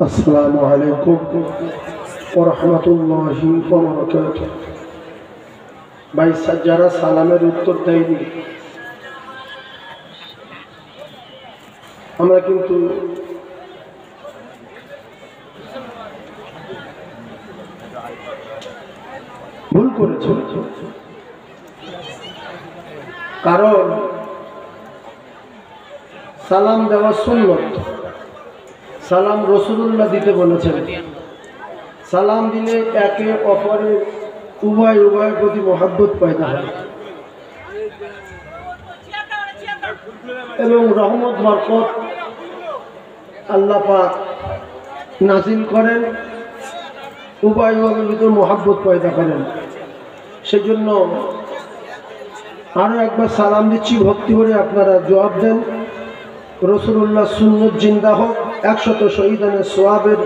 আসসালামু আলাইকুম ওয়া রাহমাতুল্লাহি ওয়া বারাকাতুহু। ভাই যারা সালামের উত্তর দেয়নি, আমরা কিন্তু ভুল করেছি, কারণ সালাম দেওয়া সুন্নত। সালাম রাসূলুল্লাহ দিতে বলেছেন। সালাম দিলে একে অপরের উভয়ের প্রতি মহব্বত পয়দা হয় এবং রহমত বরকত আল্লাহ পাক নাযিল করেন, উভয়ের ভিতর মহব্বত পয়দা করেন। সেজন্য আরো একবার সালাম দিচ্ছি, ভক্তি করে আপনারা জবাব দেন। রাসূলুল্লাহ সুন্নত জিন্দা হোক, 100 শহীদানের সওয়াবের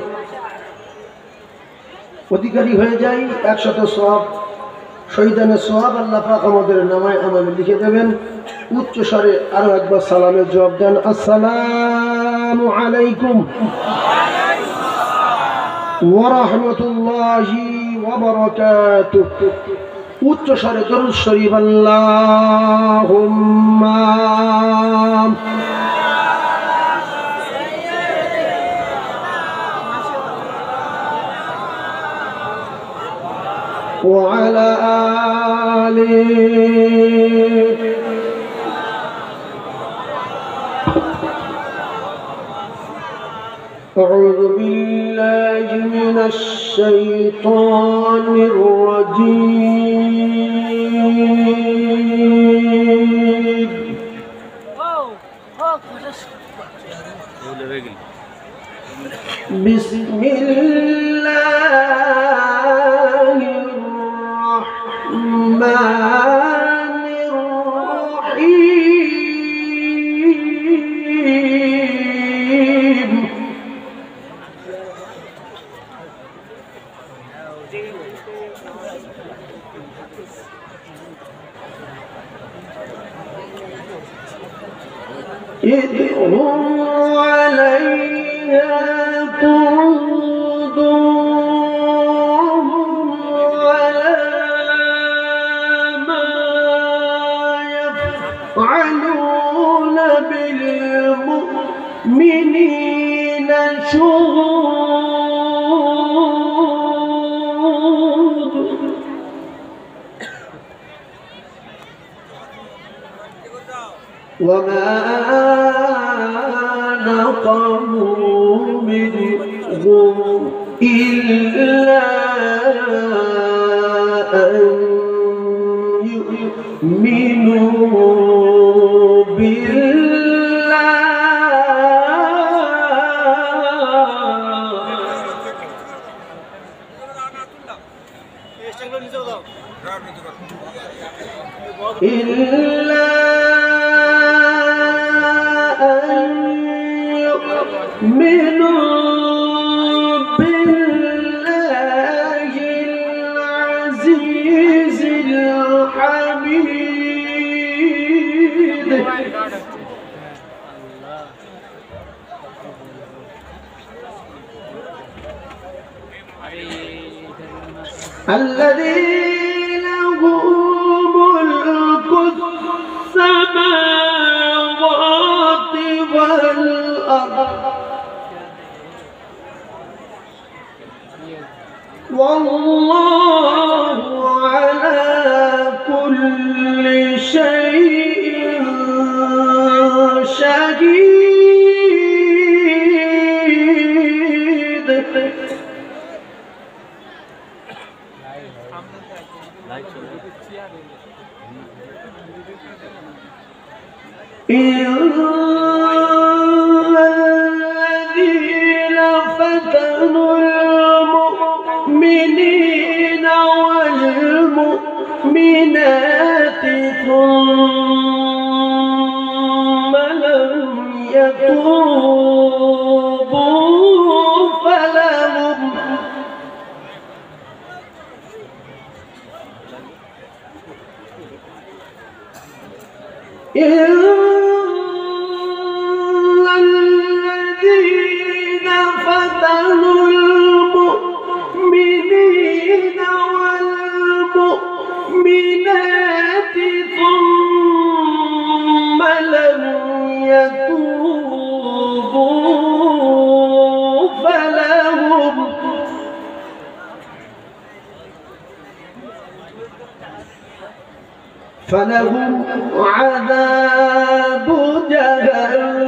অধিকারী হয়ে যাই। 100 সওয়াব, শহীদানের সওয়াব আল্লাহ পাক আমাদের নামায় আমালে লিখে দেবেন। উচ্চ স্বরে আরো একবার সালামের জবাব দেন। আসসালামু আলাইকুম ওয়া রাহমাতুল্লাহি ওয়া বারাকাতুহু। উচ্চ স্বরে দরুদ শরীফ আল্লাহুম্মা وعلى آله أعوذ بالله من الشيطان الرجيم. بسم الله الرحمن الرحيم. إذ هم عليها قعود وعلى ما يفعلون بالمؤمنين شهود. وما نقموا منهم إلا أن يؤمنوا بالله إلا يؤمنوا بالله العزيز الحميد الذي له ملك السماوات والأرض والله على كل شيء شهيد. الذين فتنوا المؤمنين والمؤمنات ثم لم يتوبوا فلهم إلا الذين المؤمنين والمؤمنات ثم لم يتوبوا فلهم عذاب جهنم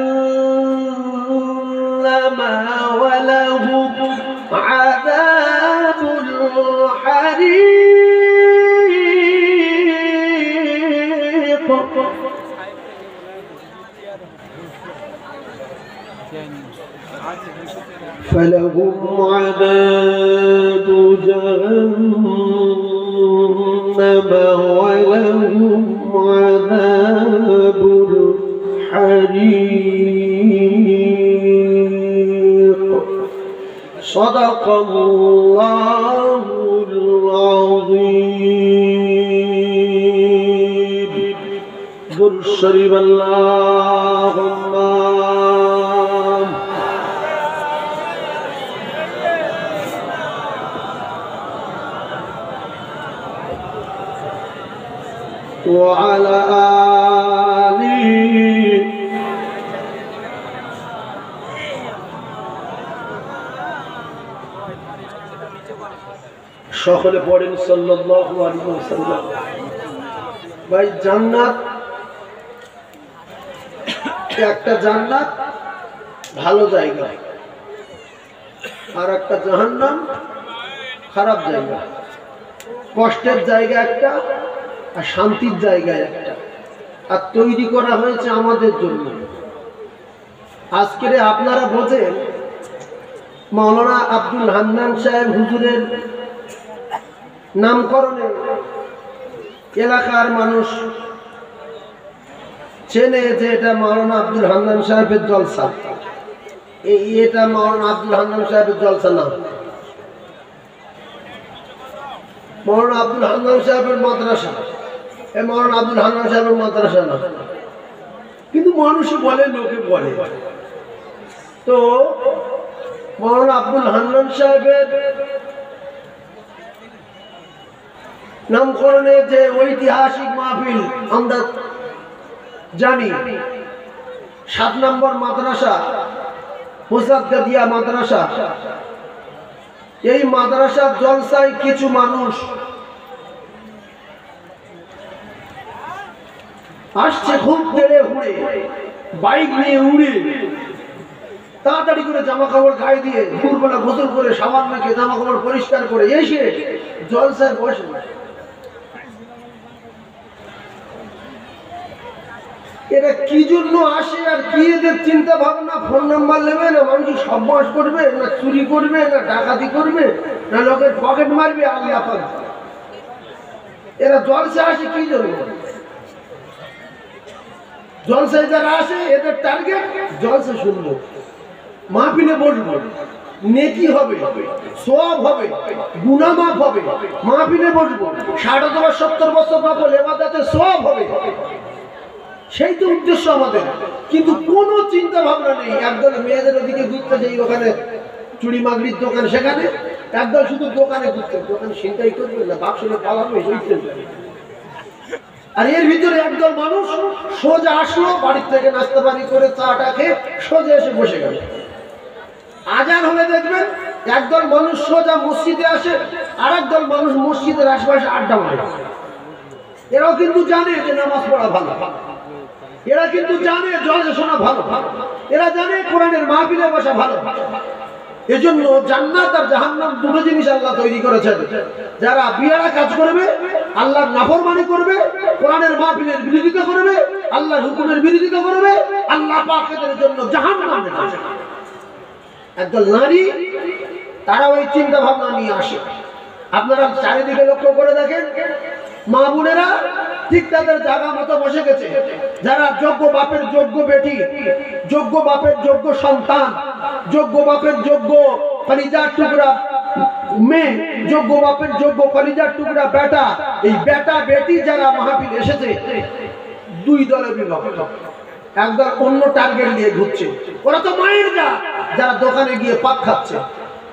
ولهم عذاب الحريق فلهم عذاب جهنم ولهم عذاب الحريق صدق الله العظيم ذو الشريف اللهم وعلى آله সকলে পড়েন সাল্লাল্লাহু আলাইহি ওয়াসাল্লাম। ভাই জান্নাত একটা জান্নাত ভালো জায়গা, আর একটা জাহান্নাম খারাপ জায়গা, কষ্টের জায়গা একটা আর শান্তির জায়গা একটা, আর তৈরি করা হয়েছে আমাদের জন্য। আজকের আপনারা বোঝেন মাওলানা আব্দুল হান্নান সাহেব হুজুরের নামকরণে এলাকার মানুষ চেনে যে এটা মাওলানা আব্দুল হান্নান সাহেবের জলসা। এটা মাওলানা আব্দুল হান্নান সাহেবের জলসা না, মাওলানা আব্দুল হান্নান সাহেবের মাদ্রাসা। মাওলানা আব্দুল হান্নান সাহেবের মাদ্রাসা না, কিন্তু মানুষই বলে, লোকে বলে। তো মাওলানা আব্দুল হান্নান সাহেবের নামকরণে যে ঐতিহাসিক মাহফিল আমরা জানি, 7 নম্বর মাদ্রাসা মুসাদ্দাদিয়া মাদ্রাসা, এই মাদ্রাসার জলসায় কিছু মানুষ আসছে খুব তেড়ে হুড়ে, বাইক নিয়ে উড়ে, তাড়াতাড়ি করে জামা কাপড় গায়ে দিয়ে দুপুরবেলা গোসল করে সাবান মেখে জামা কাপড় পরিষ্কার করে এসে জলসায় বসে। এটা কি জন্য আসে আর কি এদের চিন্তা ভাবনা? ফোন নাম্বার নেবে না মানুষ সর্বনাশ করবে, না চুরি করবে, না ডাকাতি করবে, না লোকের পকেট মারবে? আল্লাহ পাক। এরা জলসায় আসে কি জন্য? জলসায় যারা আসে এদের টার্গেট জলসা শুনবো, মাহফিলে বসবো, নেকি হবে, সওয়াব হবে, গুনাহ মাফ হবে, মাহফিলে বসবো, 60 অথবা 70 বছর নফল ইবাদতে সওয়াব হবে, সেই তো উদ্দেশ্য আমাদের। কিন্তু কোনো চিন্তা ভাবনা নেই। একদল মেয়েদের ওদিকে ঘুরতে যাই, ওখানে চুড়ি মাগড়ির দোকান, সেখানে একদল শুধু দোকানে ঘুরতে, দোকানে সেটাই করবে না, বাক্সে পালাবে, আর এর ভিতরে একদল মানুষ সোজা আসলো, বাড়ির থেকে নাস্তা পানি করে চাটা খেয়ে সোজা এসে বসে গেল। আজান হলে দেখবেন একদল মানুষ সোজা মসজিদে আসে, আর একদল মানুষ মসজিদের আশেপাশে আড্ডা মারে। এরাও কিন্তু জানে যে নামাজ পড়া ভালো, এরা কিন্তু জানে জলসা শোনা ভালো, এরা জানে কোরআনের মাহফিলে বসা ভালো। এজন্য জান্নাত আর জাহান্নাম দুটো জিনিস আল্লাহ তৈরি করেছেন। যারা বিয়ারা কাজ করবে, আল্লাহর নাফরমানি করবে, কোরআনের মাহফিলের বিরোধিতা করবে, আল্লাহর হুকুমের বিরোধিতা করবে, আল্লাহ পাক এদের জন্য জাহান্নাম রেখেছেন। একদল নারী তারা ওই চিন্তা ভাবনা নিয়ে আসে। আপনারা চারিদিকে লক্ষ্য করে দেখেন, মা বোনেরা ঠিক তাদের জায়গা মতো বসে গেছে। যারা যোগ্য বাপের যোগ্য বেটি, যোগ্য বাপের যোগ্য সন্তান, যোগ্য বাপের যোগ্য কলিজার টুকরা মেয়ে, যোগ্য বাপের যোগ্য কলিজার টুকরা বেটা, এই বেটা বেটি যারা মাহফিল এসেছে, দুই দলে বিভক্ত। একদল অন্য টার্গেট নিয়ে ঘুরছে। ওরা তো মায়ের জাত, যারা দোকানে গিয়ে পাক খাচ্ছে,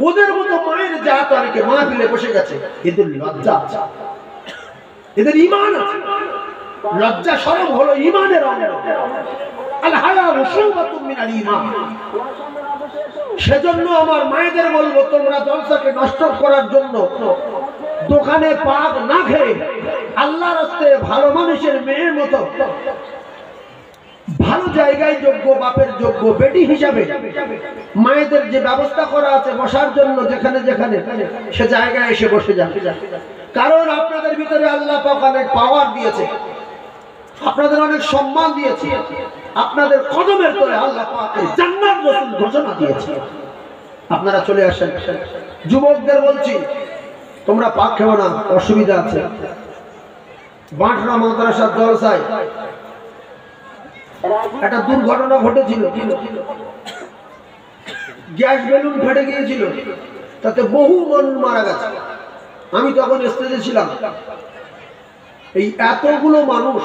ওদের মতো মায়ের জাত অনেকে মাহফিলে বসে গেছে। এদের লজ্জা আছে, এদের ঈমান আছে। লজ্জা শরম হলো ঈমানের অঙ্গ। আল হায়া শুবাতুম মিনাল ঈমান। সেজন্য আমার মায়েদের বলবো, তোমরা জলসাকে নষ্ট করার জন্য দোকানে পাক না খেয়ে আল্লাহর রাস্তায় ভালো মানুষের মেয়ের মতো ভালো জায়গায় যোগ্য বাপের যোগ্য বেটি হিসাবে মায়েদের যে ব্যবস্থা করা আছে বসার জন্য, যেখানে যেখানে সে জায়গায় এসে বসে যাবে। কারণ আপনাদের ভিতরে আল্লাহ পাক অনেক পাওয়ার দিয়েছে, আপনাদের অনেক সম্মান দিয়েছে, আপনাদের কদমের তলে আল্লাহ পাক জান্নাত রাসূল ঘোষণা দিয়েছে। আপনারা চলে আসেন। যুবকদের বলছি, তোমরা পাক খেও না, অসুবিধা আছে। বাঁটরা মাদ্রাসার জলসায় একটা দুর্ঘটনা ঘটেছিল, গ্যাস বেলুন ফেটে গিয়েছিল, তাতে বহু মানুষ মারা গেছে। আমি তখন স্টেজে ছিলাম। এই এতগুলো মানুষ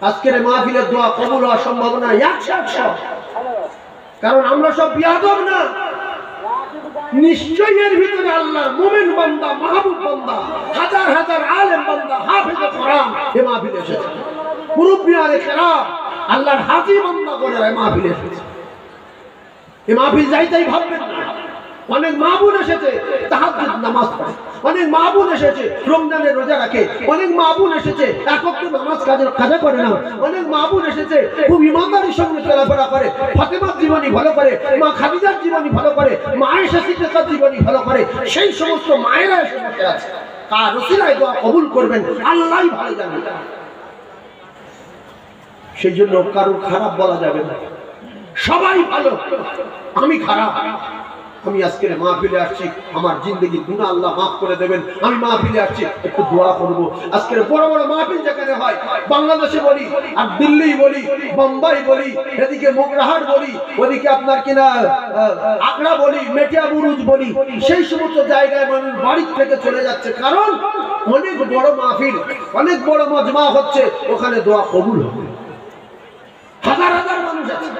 আজকের মাহফিলের দোয়া কবুল হওয়ার সম্ভাবনা 100। কারণ আমরা সব বিয়াদব না, নিশ্চয়ই এর ভিতরে আল্লাহর মুমিন বান্দা, মাহবুব বান্দা, হাজার হাজার আলেম বান্দা, হাফেজে কোরআন এ মাহফিলে এসেছে। মুরব্বিয়ানে কেরাম, আল্লাহর হাজী বান্দা করে এই মাহফিলে এসেছে। এই মাহফিল যাইতেই ভাববেন না। অনেক মা বোন এসেছে তাহাজ্জুদ নামাজ পড়ে, অনেক মা বোন এসেছে রমজানের রোজা রাখে, অনেক মা বোন এসেছে একক নামাজ কাজা করে না, অনেক মা বোন এসেছে খুব ইমানদারির সঙ্গে চলাফেরা করে, ফাতেমার জীবনী ভালো করে, মা খাদিজার জীবনী ভালো করে, মা আয়েশা সিদ্দিকার জীবনী ভালো করে। সেই সমস্ত মায়েরা এসে বসে আছে। কার ওসিলায় দোয়া কবুল করবেন আল্লাহই ভালো জানেন। সেই জন্য কারো খারাপ বলা যাবে না, সবাই ভালো, আমি খারাপ। আমি আজকের মাহফিলে আসছি, আমার জিন্দগি গুনাহ আল্লাহ মাফ করে দেবেন। আমি মাহফিলে আসছি, একটু দোয়া করব। আজকের বড় বড় মাহফিল যেখানে হয়, বাংলাদেশে বলি আর দিল্লি বলি, বোম্বাই বলি, এদিকে মোগরাহাট বলি, ওদিকে আপনার কিনা আকড়া বলি, মেটিয়া বুরুজ বলি, সেই সমস্ত জায়গায় মানুষ বাড়ি থেকে চলে যাচ্ছে। কারণ অনেক বড় মাহফিল, অনেক বড় মজমা হচ্ছে, ওখানে দোয়া কবুল হবে। হাজার হাজার মানুষ আছে।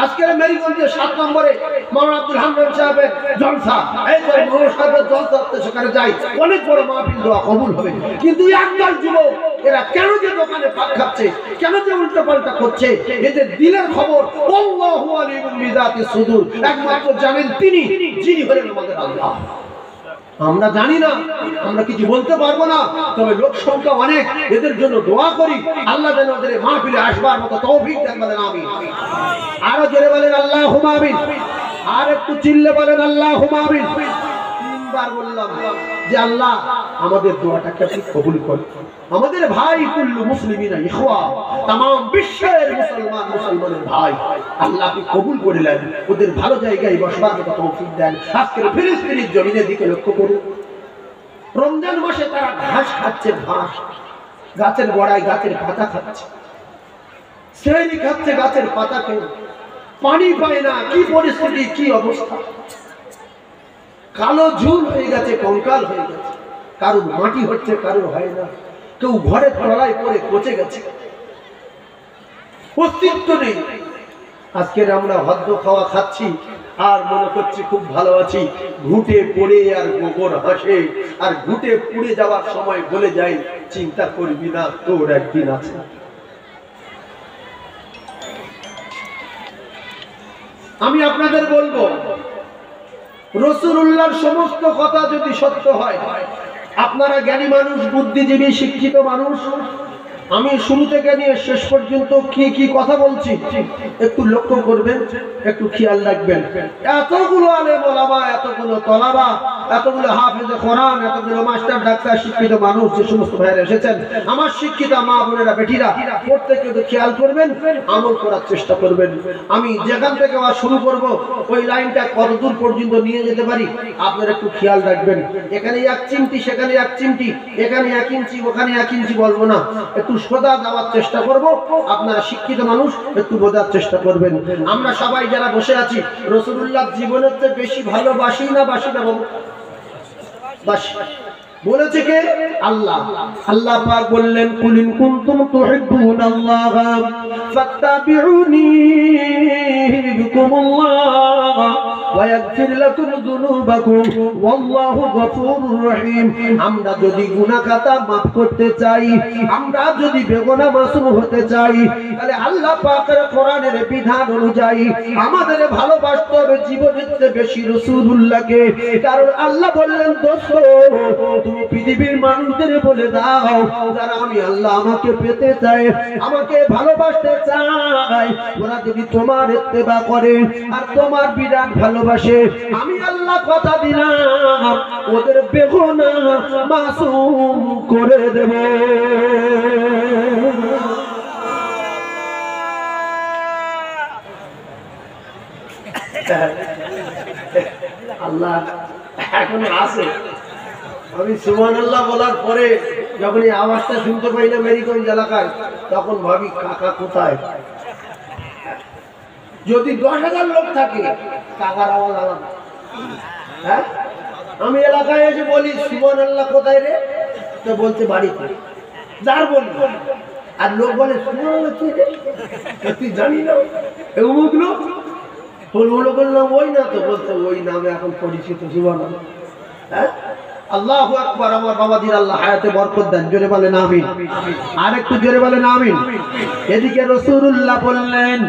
আজকের মেরিগঞ্জে 7 নম্বরে মাওলানা আব্দুল হামিদ সাহেবের জলসা, এই যে মাওলানা সাহেবের জলসা, সেখানে যাই, অনেক বড় মাহফিল, দোয়া কবুল হবে। কিন্তু একদল যুবক এরা কেন যে দোকানে পাক খাচ্ছে, কেন যে উল্টো পাল্টা করছে, এদের দিলের খবর আল্লাহু আলিমুম বিযাতিস সুদূর, একমাত্র জানেন তিনি, যিনি হলেন আমাদের আল্লাহ। আমরা জানি না, আমরা কিছু বলতে পারবো না, তবে লোক সংখ্যা অনেক, এদের জন্য দোয়া করি আল্লাহ যেন ওদের মাহফিলে আসবার মতো তৌফিক দেন। বলেন আমিন। আরো জোরে বলেন আল্লাহুম্মা আমিন। আর একটু চিল্লে বলেন আল্লাহুম্মা আমিন। 3 বার বললাম যে আল্লাহ আমাদের দোয়াটাকে আপনি কবুল করুন। আমাদের ভাই কুল্লু মুসলিমিনা ইখওয়া, तमाम বিশ্বের মুসলমানের ভাই, আল্লাহ আপনি কবুল করে নেন, ওদের ভালো জায়গায় বসবার মতো তৌফিক দেন। আজকের ফিলিস্তিনের জমিনের দিকে লক্ষ্য করুন। রমজান মাসে তারা ঘাস খাচ্ছে, ঘাস, গাছের গোড়ায় গাছের পাতা খাচ্ছে, সেহরি খাচ্ছে গাছের পাতা খেয়ে, পানি পায় না। কি পরিস্থিতি, কি অবস্থা! কালো ঝুল হয়ে গেছে, কঙ্কাল হয়ে গেছে, কারোর মাটি হচ্ছে, কারোর হয় না, কেউ ঘরের তলায় পড়ে পচে গেছে, অস্তিত্ব নেই। আজকের আমরা ভাদ্য খাওয়া খাচ্ছি আর মনে করছি খুব ভালো আছি, ঘুটে পড়ে আর গোবর হাসে, আর ঘুটে পুড়ে যাওয়ার সময় বলে যাই চিন্তা করবি না, তোর একদিন আছে। আমি আপনাদের বলবো, রাসূলুল্লাহর সমস্ত কথা যদি সত্য হয়, আপনারা জ্ঞানী মানুষ, বুদ্ধিজীবী, শিক্ষিত মানুষ, আমি শুরু থেকে নিয়ে শেষ পর্যন্ত কি কি কথা বলছি একটু লক্ষ্য করবেন, একটু খেয়াল রাখবেন। এতগুলো আলেম ওলামা, এতগুলো তলাবা, এতগুলো হাফেজে কোরআন, এতগুলো মাস্টার ডাক্তার শিক্ষিত মানুষ, যে সমস্ত ভাইরা এসেছেন, আমার শিক্ষিত মা বোনেরা, বেটিরা, প্রত্যেকে একটু খেয়াল করবেন, আমল করার চেষ্টা করবেন। আমি যেখান থেকে আবার শুরু করব, ওই লাইনটা কতদূর পর্যন্ত নিয়ে যেতে পারি আপনারা একটু খেয়াল রাখবেন। এখানে 1 চিমটি, সেখানে 1 চিমটি, এখানে 1 ইঞ্চি, ওখানে 1 ইঞ্চি বলবো না, একটু সোজা যাওয়ার চেষ্টা করব। আপনারা শিক্ষিত মানুষ, একটু বোঝার চেষ্টা করবেন। আমরা সবাই যারা বসে আছি, রাসূলুল্লাহ জীবনের চেয়ে বেশি ভালোবাসি না বাসি না? বাসি। বলেছে কে? আল্লাহ। আল্লাহ পাক বললেন, কুল ইন কুনতুম তুহিব্বুনাল্লাহ ফাত্তাবিউনি ইউহিব্বুকুমুল্লাহ ويغفر لكم ذنوبكم والله غفور رحيم। আমরা যদি গুনাহ খাতা maaf করতে চাই, আমরা যদি বেগুনাহ মাসুম হতে চাই, তাহলে আল্লাহ পাকের কোরআনের বিধান অনুযায়ী আমাদের ভালোবাসতে হবে জীবনের চেয়ে বেশি রাসূলুল্লাহকে। কারণ আল্লাহ বললেন, দোস্ত তুমি পৃথিবীর মানুষদের বলে দাও যারা আমি আল্লাহ আমাকে পেতে চায়, আমাকে ভালোবাসতে চায়, ওরা যদি তোমার ইত্তেবা করে আর তোমার বিরাট ভালোবাসে, আমি আল্লাহ কথা দিলাম ওদের বেগুনাহ মাসুম করে দেব। আল্লাহ এখন আছে। আমি সুবহানাল্লাহ বলার পরে যখন এই আওয়াজটা শুনতে পাই না মেরিগঞ্জ এলাকায়, তখন ভাবি কাকা কোথায়। যদি 10,000 লোক থাকে কাকার আওয়াজ আলাদা। হ্যাঁ, আমি এলাকায় এসে বলি সুবহানাল্লাহ কোথায় রে, তো বলতে বাড়িতে। যার বলি আর লোক বলে সুবহানাল্লাহ কি রে, তুই জানি না অমুক লোক, বলবো বললাম ওই না তো, বলতে ওই নামে এখন পরিচিত সুবহানাল্লাহ। হ্যাঁ, আল্লাহু আকবার। আমার বাবাদের আল্লাহ হায়াতে বরকত দেন, জোরে বলেন আমিন। আর একটু জোরে বলেন আমিন। এদিকে রাসূলুল্লাহ বললেন,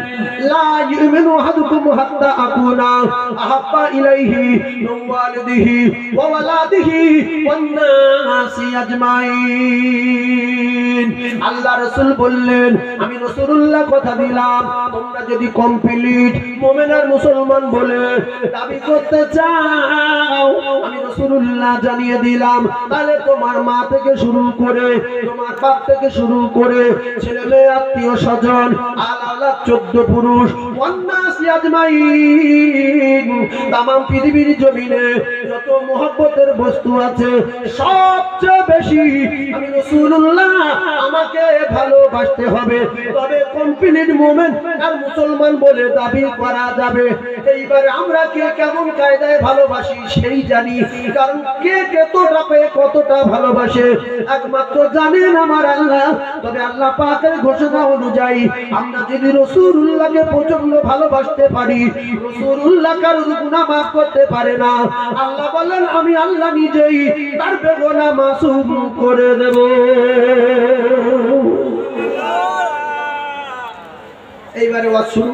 লা ইউমিনু আহাদুকুম হাত্তা আকুনা আহাব্বা ইলাইহি মিন ওয়ালিদিহি ওয়া ওয়ালাদিহি ওয়ান নাসি আজমাইন। আল্লাহ রাসূল বললেন, আমি রাসূলুল্লাহ কথা দিলাম, তোমরা যদি কমপ্লিট মুমিন আর মুসলমান বলে দাবি করতে চাও, আমি রাসূলুল্লাহ জানিয়ে দিলাম, তাহলে তোমার মা থেকে শুরু করে, তোমার বাপ থেকে শুরু করে, ছেলে মেয়ে আত্মীয় স্বজন আলাদা 14 পুরুষ ওয়ান্নাসি আজমাইন, তামাম পৃথিবীর জমিনে যত মহব্বতের বস্তু আছে সবচেয়ে বেশি আমি রাসূলুল্লাহ আমাকে ভালোবাসতে হবে, তবে কমপ্লিট মুমিন আর মুসলমান বলে দাবি করা যাবে। এইবারে আমরা কে কেমন কায়দায় ভালোবাসি সেই জানি, কারণ কে কতটা ভালোবাসে একমাত্র জানেন আমার আল্লাহ। তবে আল্লাহ পাকের ঘোষণা অনুযায়ী আমরা যদি রাসূলুল্লাহকে প্রচন্ড ভালোবাসতে পারি, রাসূলুল্লাহ কারোর গুনাহ মাফ করতে পারে না। আল্লাহ বলেন, আমি আল্লাহ নিজেই তার বেগুনাহ মাসুম করে দেব। এইবারে ওয়াজ শুরু।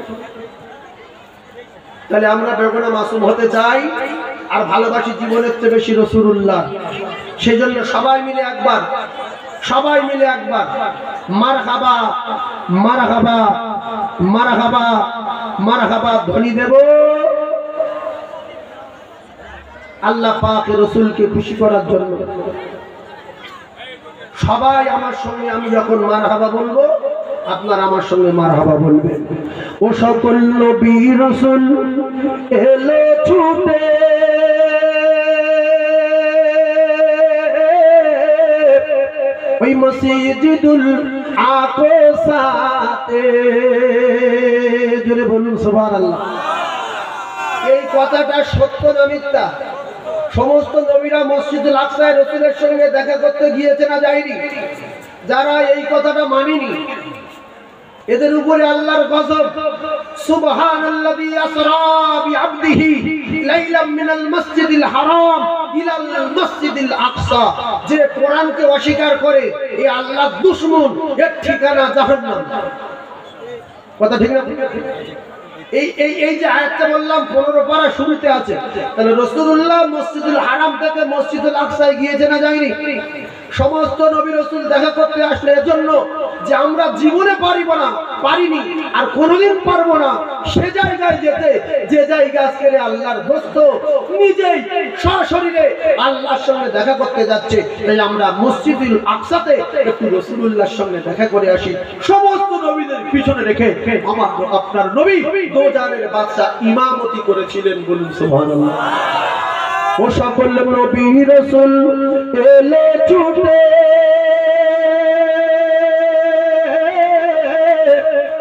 তাহলে আমরা বেগুনাহ মাসুম হতে চাই আর ভালোবাসি জীবনের চেয়ে বেশি রাসূলুল্লাহ। সেজন্য সবাই মিলে একবার মারহাবা মারহাবা মারহাবা মারহাবা ধ্বনি দেব আল্লাহ পাক রাসূলকে খুশি করার জন্য। সবাই আমার সঙ্গে, আমি যখন মারহাবা বলবো আপনারা আমার সঙ্গে মারহাবা বলবেন। ও সকল নবী রাসূল এলে ছুটে, ওই মসজিদুল আকসাতে, জোরে বলুন সুবহানাল্লাহ। এই কথাটা সত্য না মিথ্যা? সমস্ত নবীরা মসজিদুল আকসায় রাসূলের সঙ্গে দেখা করতে গিয়েছে না যায়নি? যারা এই কথাটা মানেনি এদের উপরে আল্লাহর গজব। সুবহানাল্লাযী আসরা বিআবদিহি লাইলাম মিনাল মাসজিদিল হারাম ইলাল মাসজিদিল আকসা। যে কোরআনকে অস্বীকার করে এই আল্লাহর দুশমন, এর ঠিকানা জাহান্নাম। কথা ঠিক না? এই যে আয়াতটা বললাম 15 পারা শুরুতে আছে, তাহলে রাসূলুল্লাহ মসজিদুল হারাম থেকে মসজিদুল আকসায় গিয়েছে না যায়নি? সমস্ত নবী রাসূল দেখা করতে আসলে এজন্য যে আমরা জীবনে পারিনি আর কোনোদিন পারবো না সে জায়গায় যেতে, যে জায়গা আজকে আল্লাহর দোস্ত নিজেই সশরীরে আল্লাহর সঙ্গে দেখা করতে যাচ্ছে। তাই আমরা মসজিদুল আকসাতে একটু রাসূলুল্লাহর সঙ্গে দেখা করে আসি। সমস্ত নবীদের পিছনে রেখে আমার আপনার নবী দোজানের বাদশা ইমামতি করেছিলেন, বলুন সুবহানাল্লাহ। ও সকল নবী রাসূল এলে ছুটে,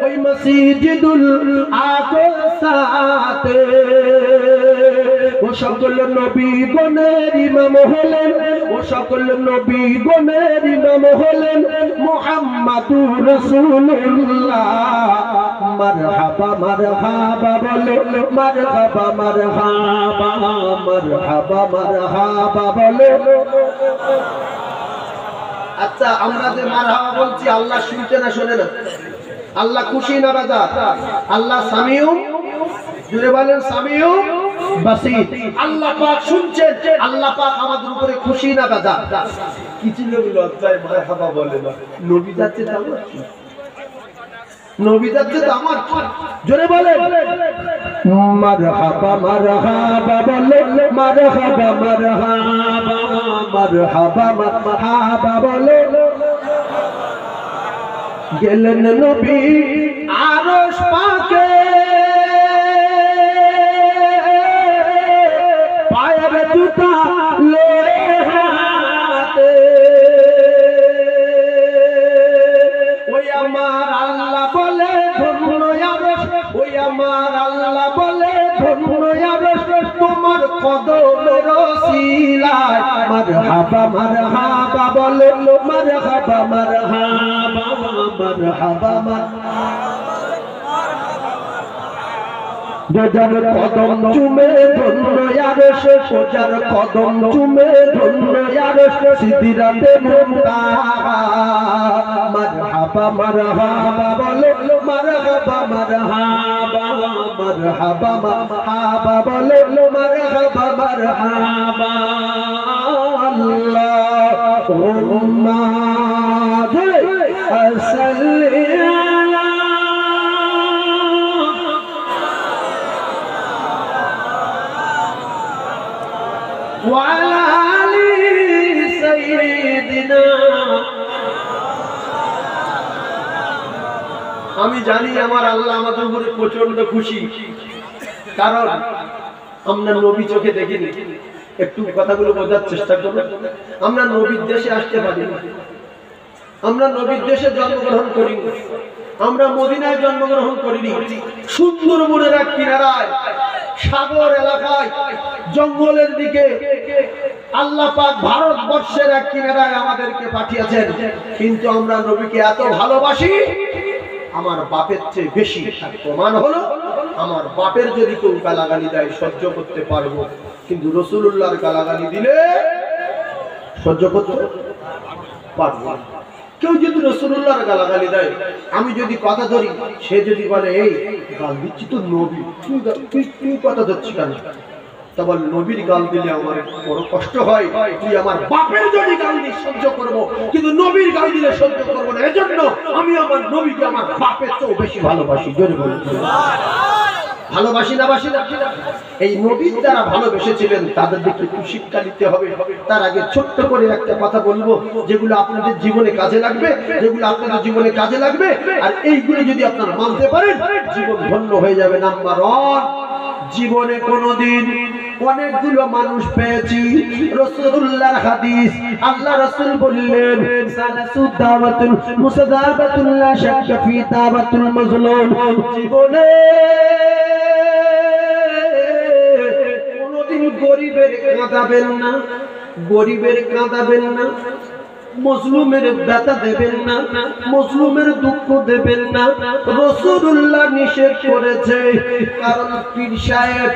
ওই মসজিদুল আকসাতে, ও সকল নবীগণের ইমাম হলেন, ও সকল নবীগণের ইমাম হলেন মুহাম্মাদুর রাসূলুল্লাহ। মারহাবা মারহাবা বলে, মারহাবা মারহাবা, মারহাবা মারহাবা বলে। আচ্ছা, আমরা যে মারহাবা বলছি আল্লাহ শুনছে না শোনে না? আল্লাহ খুশি না বেজার? আল্লাহ সামিউ, জুড়ে বলেন সামিউ বাসীর। আল্লাহ পাক শুনছেন, আল্লাহ পাক আমাদের উপরে খুশি না বেজার? কিছু লোক লজ্জায় মারহাবা বলে না। নবী যাচ্ছে তো আমার, নবী যাচ্ছে তো আমার, জোরে বলেন মারহাবা মারহাবা বলে, মারহাবা মারহাবা, মারহাবা মারহাবা বলে। গেলেন নবী আরশ পাকে, পায়ের জুতা লয়ে হাতে, ওই আমার আল্লাহ বলে ধন্য আরশ, ওই আমার আল্লাহ বলে ধন্য আরশ তোমার কদমের ওসিলায়। মারহাবা মারহাবা বলে, মারহাবা মারহাবা, মারহাবা যার কদম চুমে ধন্য আরশ, যার কদম চুমে ধন্য আরশ সিদরাতে মুনতাহা। মারহাবা মারহাবা বলে, মারহাবা মারহাবা, মারহাবা মারহাবা বলে, মারহাবা মারহাবা। আল্লাহুম্মা সাল্লি ওয়ালা আলি সাইয়্যিদিনা। আমি জানি আমার আল্লাহ আমাদের উপরে প্রচন্ড খুশি, কারণ আমরা নবী চোখে দেখিনি। একটু কথাগুলো বোঝার চেষ্টা করব। আমরা নবীর দেশে আসতে পারি, আমরা নবীর দেশে জন্মগ্রহণ করিনি, আমরা মদিনায় জন্মগ্রহণ করিনি। সুন্দরবনের এক কিনারায়, সাগর এলাকায়, জঙ্গলের দিকে আল্লাহ পাক ভারতবর্ষের এক কিনারায় আমাদেরকে পাঠিয়েছেন। কিন্তু আমরা নবীকে এত ভালোবাসি, আমার বাপের চেয়ে বেশি। প্রমাণ হলো, আমার বাপের যদি কেউ গালাগালি দেয় সহ্য করতে পারবো, কিন্তু রাসূলুল্লাহর গালাগালি দিলে সহ্য করতে পারবো না। কেউ যদি রাসূলুল্লাহর গালাগালি দেয়, আমি যদি কথা ধরি, সে যদি বলে এই গাল দিচ্ছি তো নবী, তুই কথা ধরছিস কেন? তা বল নবীর গাল দিলে আমার বড় কষ্ট হয়, তুই আমার বাপের যদি গাল দিস সহ্য করবো, কিন্তু নবীর গাল দিলে সহ্য করবো না। এজন্য আমি আমার নবীকে আমার বাপের চেয়েও বেশি ভালোবাসি। জোরে বলুন ভালোবাসি না বাসি না? এই নবীর যারা ভালোবেসেছিলেন তাদের দিকে একটু শিক্ষা নিতে হবে। তার আগে ছোট্ট করে একটা কথা বলবো, যেগুলো আপনাদের জীবনে কাজে লাগবে, যেগুলো আপনাদের জীবনে কাজে লাগবে। আর এইগুলো যদি আপনারা মানতে পারেন, জীবন ধন্য হয়ে যাবে। নাম্বার 1, জীবনে কোনোদিন অনেকগুলো মানুষ পেয়েছি রাসূলুল্লাহর হাদিস। আল্লাহ রাসূল বললেন সালাসু দাওয়াতুল মুসাদাবাতুল লা শাক্কা ফি দাওয়াতুল মাজলুম। জীবনে কোনোদিন গরিবের কাঁদাবেন না, গরিবের কাঁদাবেন না, মজলুমের ব্যথা দেবেন না, মজলুমের দুঃখ দেবেন না। রাসূলুল্লাহ নিষেধ করেছে। কারণ পীর সাহেব,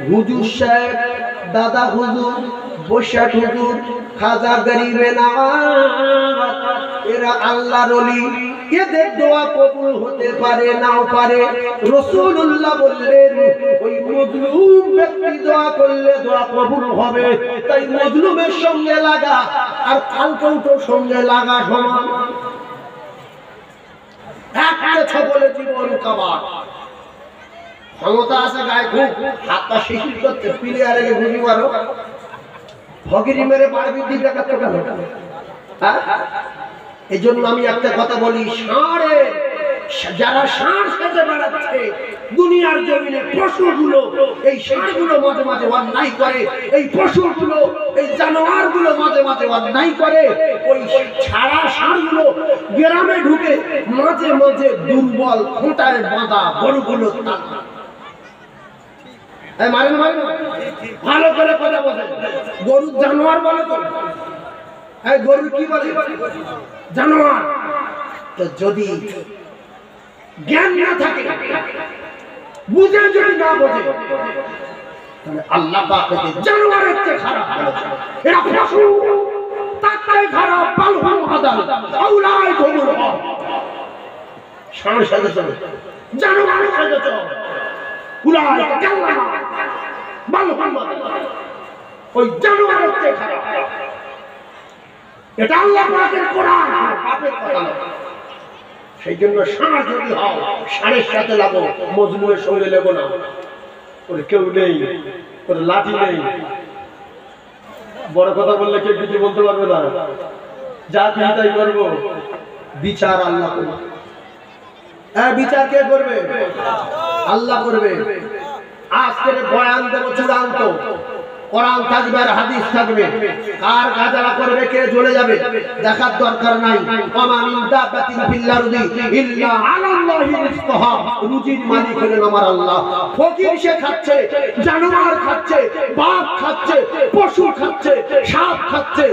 হুজুর সাহেব, দাদা হুজুর, বৈশাখ হুজুর, খাজা গরিবে নওয়াজ, এরা আল্লাহর ওলি, এদের দোয়া কবুল হতে পারে নাও পারে। রাসূলুল্লাহ বললেন ওই মজলুম ব্যক্তি দোয়া করলে দোয়া কবুল হবে। তাই মজলুমের সঙ্গে লাগা আর কালকৌটোর সঙ্গে লাগা সমান। একটা ছবলে জীবন কাবার ক্ষমতা আছে, গায়ে খুব হাতটা শিশির করতে, প্লেয়ারে ঘুরি মারো, ভগিরি মেরে পারবি দিকে কেন? এই জন্য আমি একটা কথা বলি, যারা ষাঁড় সেজে বেড়াচ্ছে দুনিয়ার জমিনে, পশুগুলো, এই ষাঁড়গুলো মাঝে মাঝে অন্যায় করে, এই পশুগুলো, এই জানোয়ারগুলো মাঝে মাঝে অন্যায় করে। ওই ছাড়া ষাঁড়গুলো গ্রামে ঢুকে মাঝে মাঝে দুর্বল খোঁটায় বাঁধা গরুগুলো মারেন মারেন ভালো করে কথা বলে। গরু জানোয়ার বলে তো, গরু কি বলে? জানোয়ার। তো যদি জ্ঞান না থাকে, বুঝে যদি না বোঝে, তাহলে আল্লাহ পাক একে জানোয়ারের চেয়ে খারাপ বলেছে। এরা পশু, তার চেয়ে খারাপ। বালহুম আদাল আউলাই গরুর হক। সাড়ে সাথে চলে জানোয়ারের সাথে চলে উলাই কাল্লা বালহুম আদাল, ওই জানোয়ারের চেয়ে খারাপ। এটা আল্লাহ পাকের কোরআন, পাপের কথা না। সেই জন্য ষাঁড় যদি হও, ষাঁড়ের সাথে লাগো, মজলুমের সঙ্গে লেগো না। ওর কেউ নেই, ওর লাঠি নেই। বড় কথা বললে কেউ কিছু বলতে পারবে না। যা খুশি তাই করবো। বিচার আল্লাহ করবে। হ্যাঁ, বিচার কে করবে? আল্লাহ করবে। আজকের বয়ান দেবো চূড়ান্ত। কোরআন থাকবে আর হাদিস থাকবে। কার গাজারা করবে, কে জ্বলে যাবে, দেখার দরকার নাই। ওমা মিন দাব্বাতিন ফিল আরদি ইল্লা আলাল্লাহি রিজকুহা। রুজির মালিক হলেন আমার আল্লাহ। ফকির সে খাচ্ছে, জানোয়ার খাচ্ছে, বাঘ খাচ্ছে, পশু খাচ্ছে, সাপ খাচ্ছে,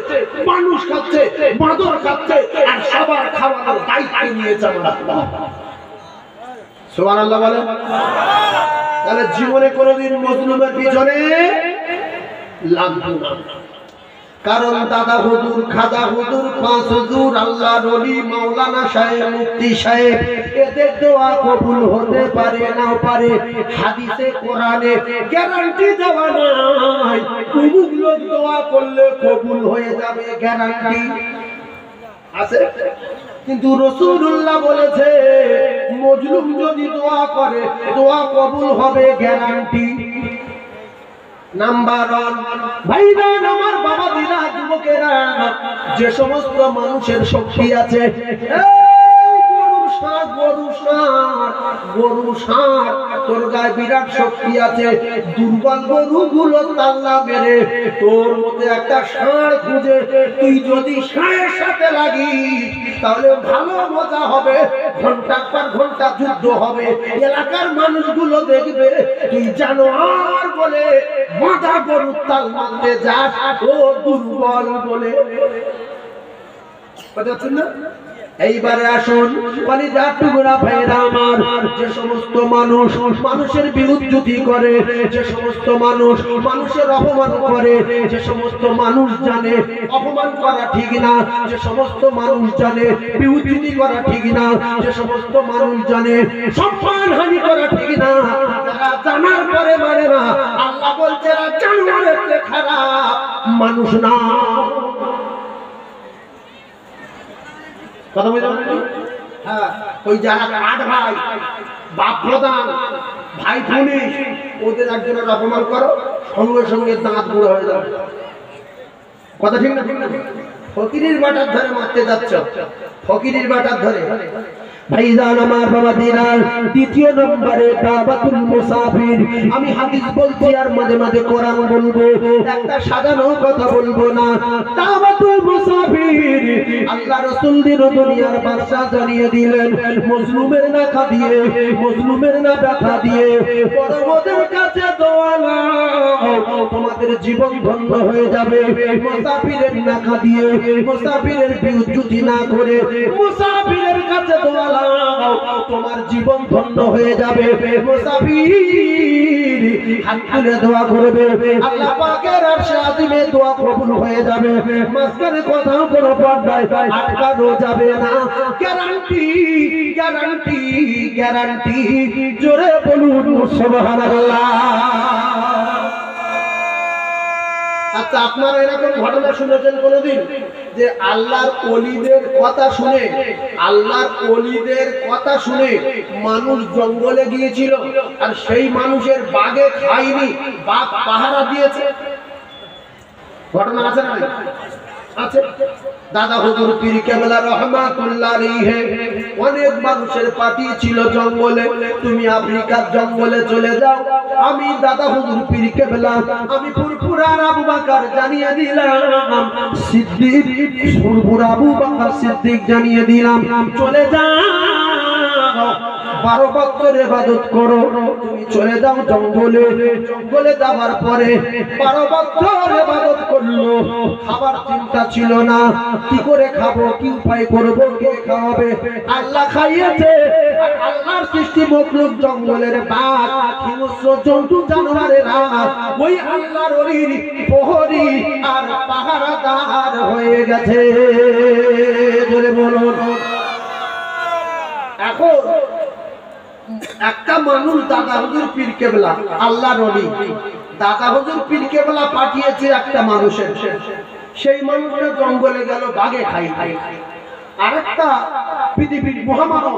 মানুষ খাচ্ছে, বাঁদর খাচ্ছে, আর সবার খাওয়ানোর দায়িত্ব নিয়েছে আমার আল্লাহ। সুবহানাল্লাহ বলে। তাহলে জীবনে কোনোদিন মজলুমের পিছনে লাগবো না। কারণ দাদা হুজুর, খাজা হুজুর, পাঁচ হুজুর, আল্লাহ ওলি, মাওলানা সাহেব, মুফতি সাহেব, এদের দোয়া কবুল হতে পারে না পারে। হাদিসে কোরআনে গ্যারান্টি দেওয়া নাই অমুক লোক দোয়া করলে কবুল হয়ে যাবে, গ্যারান্টি আছে। কিন্তু রাসূলুল্লাহ বলেছে মজলুম যদি দোয়া করে দোয়া কবুল হবে, গ্যারান্টি। নাম্বার 1 ভাইজান, আমার বাবা দিলা, যুবকেরা, যে সমস্ত মানুষের শক্তি আছে, গরু ষাঁড়, তোর গায়ে বিরাট শক্তি আছে, দুর্বল গরুগুলো তাল্লা মেরে তোর মধ্যে একটা ষাঁড় খুঁজে তুই যদি ষাঁড়ের সাথে লাগিস, তাহলে ভালো মজা হবে। ঘন্টার পর ঘন্টা যুদ্ধ হবে। এলাকার মানুষগুলো দেখবে তুই জানোয়ার বলে মাথা গরুর তাল মারতে যাস, ও দুর্বল বলে। কথা না? এইবারে আসুন কলিজার টুকরা ভাইরা আমার, যে সমস্ত মানুষ মানুষের বিরুদ্ধি করে, যে সমস্ত মানুষ মানুষের অপমান করে, যে সমস্ত মানুষ জানে অপমান করা ঠিক না, যে সমস্ত মানুষ জানে বিরুদ্ধি করা ঠিক না, যে সমস্ত মানুষ জানে সম্মানহানি করা ঠিক না, যারা জানার পরে মানে না, আল্লাহ বলছে এরা জানোয়ারের চেয়ে খারাপ, মানুষ না। কথা বুঝলেন? হ্যাঁ, ওই যারা কাঠ ভাই, বাপ প্রধান, ভাই পুলিশ, ওদের একজনের অপমান করো, সঙ্গে সঙ্গে দাঁত বুড়ো হয়ে যাবে। কথা ঠিক না? ফকিরের বাটার ধরে মারতে যাচ্ছ, ফকিরের বাটার ধরে। ভাইজান আমার বাবা দিনার, দ্বিতীয় নম্বরে দাওয়াতুল মুসাফির। আমি হাদিস বলছি আর মাঝে মাঝে কোরআন বলবো, একটা সাজানো কথা বলবো না। দাওয়াতুল মুসাফির, আল্লাহ রাসূল দিন দুনিয়ার বাদশা জানিয়ে দিলেন, মজলুমের না খাদিয়ে, মজলুমের না ব্যথা দিয়ে বড়দের কাছে দোয়া নাও, তোমাদের জীবন ধন্য হয়ে যাবে। মুসাফিরের না খাদিয়ে, মুসাফিরের বিউজ্জুতি না করে মুসাফিরের কাছে দোয়া, তোমার জীবন ধন্য হয়ে যাবে। মুসাফির হাত তুলে দোয়া করবে, আল্লাহ পাকের আরশে আজিমে দোয়া কবুল হয়ে যাবে। মাঝখানে কোথাও কোনো পর্দায় আটকানো যাবে না। Guarantee, guarantee, guarantee. জোরে বলুন সুবহানাল্লাহ। আচ্ছা, আপনারা এরকম ঘটনা শুনেছেন কোনদিন যে আল্লাহর ওলিদের কথা শুনে, আল্লাহর ওলিদের কথা শুনে মানুষ জঙ্গলে গিয়েছিল আর সেই মানুষের বাঘে খায়নি, বাঘ পাহারা দিয়েছে? ঘটনা আছে না? আছে। দাদা হুজুর পীর কেবলা রহমাতুল্লাহ আলাইহি অনেক মানুষের পার্টি ছিল জঙ্গলে, তুমি আফ্রিকার জঙ্গলে চলে যাও, আমি দাদা হুজুর পীর কেবলা, আমি ফুরফুরার আবু বকর জানিয়ে দিলাম, সিদ্দিক ফুরফুরা আবু বকর সিদ্দিক জানিয়ে দিলাম, চলে যাও 12 বছর ইবাদত করো, তুমি চলে যাও জঙ্গলে। জঙ্গলে যাওয়ার পরে 12 বছর ইবাদত করলো, খাবার চিন্তা ছিল না, কি করে খাবো, কি উপায় করব, কে খাওয়াবে? আল্লাহ খাইয়েছে। আল্লাহর সৃষ্টি মখলুক, জঙ্গলের বাঘ, হিংস্র জন্তু জানোয়ারেরা ওই আল্লাহর ওলির প্রহরী আর পাহারাদার হয়ে গেছে। জোরে বলুন। এখন একটা মানুষ দাদা হুজুর পীর কেবলা, আল্লাহর ওলি দাদা হুজুর পীর কেবলা পাঠিয়েছে একটা মানুষের। সেই মানুষটা জঙ্গলে গেল, বাঘে খাই। আরেকটা পৃথিবীর মহামানব,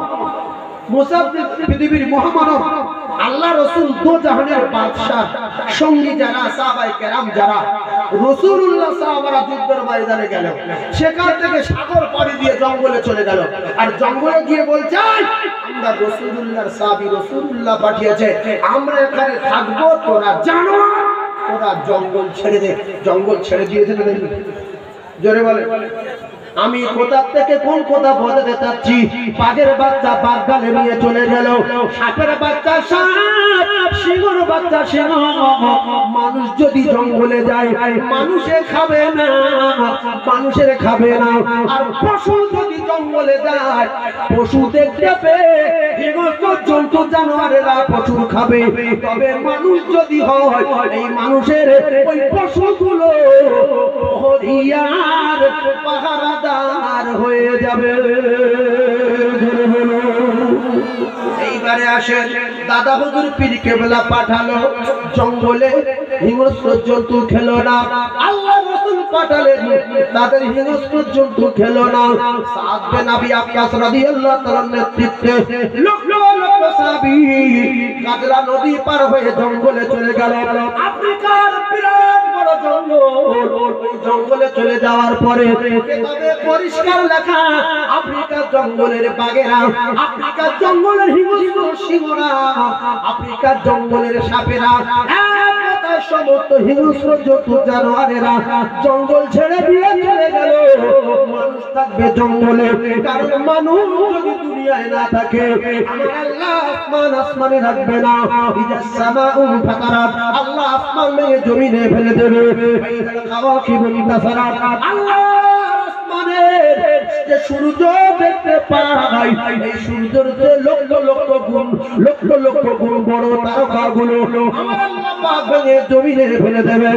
মুসাফির পৃথিবীর মহামানব, আল্লাহ রাসূল দো জাহানের বাদশা, সঙ্গী যারা সাহাবায়ে কেরাম যারা, রাসূলুল্লাহ সাহাবারা যুদ্ধের ময়দানে গেল, সেখান থেকে সাগর পাড়ি দিয়ে জঙ্গলে চলে গেল। আর জঙ্গলে গিয়ে বলছে, আমরা রাসূলুল্লাহর সাহাবী, রাসূলুল্লাহ পাঠিয়েছে, আমরা এখানে থাকবো, তোরা জানোয়ার, তোরা জঙ্গল ছেড়ে দে। জঙ্গল ছেড়ে দিয়েছে। জোরে বলে। আমি কোথা থেকে কোন কথা বোঝাতে চাচ্ছি? বাঘের বাচ্চা বাঘ গালে নিয়ে চলে গেল, সাপের বাচ্চা সাপ, সিংহের বাচ্চা সিংহ। মানুষ যদি জঙ্গলে যায়, মানুষে খাবে না, মানুষের খাবে না। আর পশু যদি জঙ্গলে যায়, পশু দেখতে পেয়ে হিংস্র জন্তু জানোয়ারেরা পশু খাবে। তবে মানুষ যদি হয়, এই মানুষের ওই পশুগুলো হরিয়ার পাহারাদার হয়ে যাবে। এইবারে আসে, দাদা হুজুর পীর কেবলা পাঠালো জঙ্গলে, হিংস্র জন্তু খেলো না। আল্লাহ রাসূল পাঠালেন, তাদের হিংস্র জন্তু খেলো না। সাদ বিন আবি ওয়াক্কাস রাদিয়াল্লাহু তাআলার নেতৃত্বে লক্ষ লক্ষ সাহাবী কাজলা নদী পার হয়ে জঙ্গলে চলে গেল। আফ্রিকার বিরাট বড় জঙ্গল। জঙ্গলে চলে যাওয়ার পরে তবে পরিষ্কার লেখা, আফ্রিকার জঙ্গলের বাঘেরা, আফ্রিকার জঙ্গলের হিংস্র সিংহরা, আফ্রিকার জঙ্গলের সাপেরা, সমস্ত হিংস্র জন্তু জানোয়ারেরা জঙ্গল ছেড়ে দিয়ে চলে গেল। মানুষ থাকবে জঙ্গলে, কারণ মানুষ যদি দুনিয়ায় না থাকে, আমার আল্লাহ আসমান আসমানে রাখবে না। ইজা সামাউ ফাতারাত, আল্লাহ আসমান ভেঙে জমিনে ফেলে দেবে। আল্লাহ আসমানের যে সূর্য দেখতে পাই, এই সূর্যের যে লক্ষ লক্ষ গুণ, লক্ষ লক্ষ গুণ বড় তারকাগুলো আমার আল্লাহ পাক ভেঙে জমিনে ফেলে দেবে।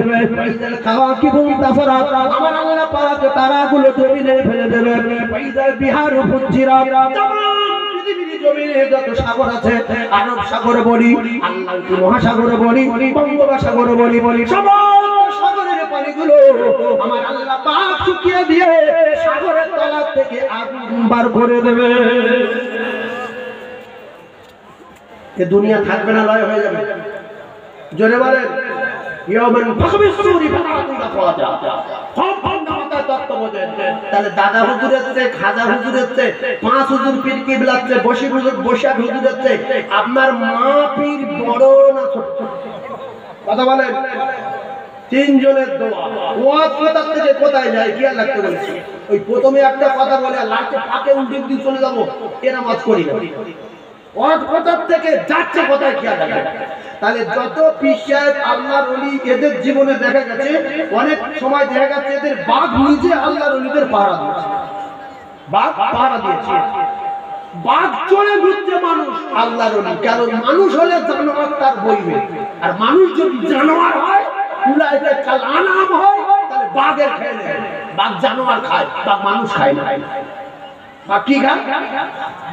আমার আল্লাহ পাক তারাগুলো জমিনে ফেলে দেবে। বিহার ফুজিরাত, জমিনে যত সাগর আছে, আরব সাগর বলি, আল্লাহ মহাসাগর বলি, বঙ্গোপসাগর বলি, সমস্ত সাগরের পানিগুলো আমার আল্লাহ পাক শুকিয়ে দিয়ে সাগরের তলা থেকে আগুন বার করে দেবে। এ দুনিয়া থাকবে না, লয় হয়ে যাবে। জোরে বলেন। তাহলে দাদা হুজুরের চেয়ে, খাজা হুজুরের চেয়ে, 5 হুজুর পীর কিবলার চেয়ে, বশির হুজুর, বশির হুজুরের চেয়ে আপনার মা পীর বড় না ছোট? কথা বলেন। 3 জনের দোয়া, ওয়াজ কোথা থেকে কোথায় যায় কি লাগতে বলেছি। ওই প্রথমে একটা কথা বলে লাস্টে ফাঁকে উল্টে দিয়ে চলে যাবো, এরা মাছ করি না। ওয়াজ কোথা থেকে যাচ্ছে কোথায় কি লাগে। তাহলে যত পীর সাহেব, আল্লাহর ওলি, এদের জীবনে দেখা গেছে অনেক সময় দেখা গেছে এদের বাঘ নিজে আল্লাহর ওলিদের পাহারা দিয়েছে। বাঘ পাহারা দিয়েছে, বাঘ চড়ে ঘুরছে মানুষ আল্লাহর ওলি। কারণ মানুষ হলে জানোয়ার তার বইবে, আর মানুষ যদি জানোয়ার হয়, উলাইকা কাল আনাম হয়, তাহলে বাঘের খেয়ে নেয়। বাঘ জানোয়ার খায়, বাঘ মানুষ খায় না। বাঘ কি খায়?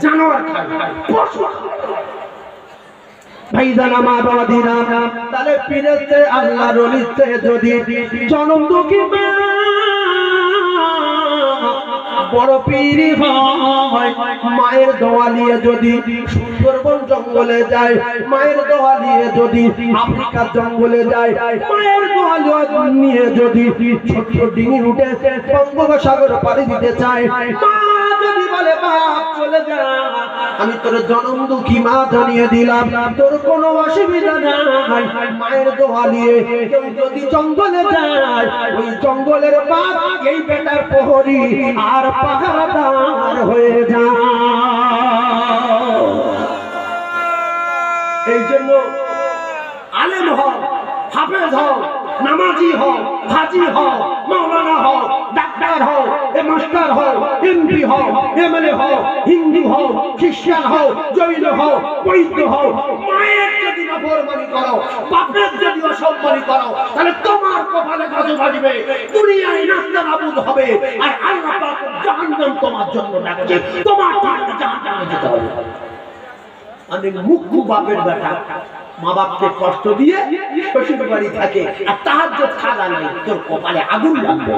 জানোয়ার খায়, পশু। ভাইজান আমার বাবাদিরা, তাহলে পীরেতে আল্লাহর ওলিতে যদি জনম দুঃখী বড় পীর হয়, মায়ের দোয়া নিয়ে যদি সুন্দরবন জঙ্গলে যায়, মায়ের দোয়া নিয়ে যদি আফ্রিকার জঙ্গলে যায়, মায়ের দোয়া নিয়ে যদি ছোট ডিঙি উঠে বঙ্গোপসাগর পাড়ি দিতে চায়, মা যদি বলে বাপ চলে যা, আমি তোর জনম দুঃখী মা জানিয়ে দিলাম, তোর কোনো অসুবিধা নাই। মায়ের দোয়া নিয়ে কেউ যদি জঙ্গলে যায়, ওই জঙ্গলের বাঘ এই বেটার প্রহরী আর পাহারাদার হয়ে যায়। এই জন্য আলেম হও, হাফেজ হও, নামাজি হও, হাজি হও, মাওলানা হও, ডাক্তার হও, মাস্টার হও, এমপি হও, এমএলএ হও, হিন্দু হও, খ্রিস্টান হও, জৈন হও, বৌদ্ধ হও, মায়ের যদি নাফরমানি করো, বাপের যদি অসম্মানি করো, তাহলে তোমার কপালে গজব আসবে, দুনিয়ায় নাস্তানাবুদ হবে, আর আল্লাহ পাক জাহান্নাম তোমার জন্য ডাকছে, তোমার টাকা জাহান্নামে যেতে হবে। আমি মুখ্য বাপের বেটা, মা বাপকে কষ্ট দিয়ে শ্বশুর বাড়ি থাকে আর তাহাজ্জুদ খাওয়া নাই, তোর কপালে আগুন লাগবে।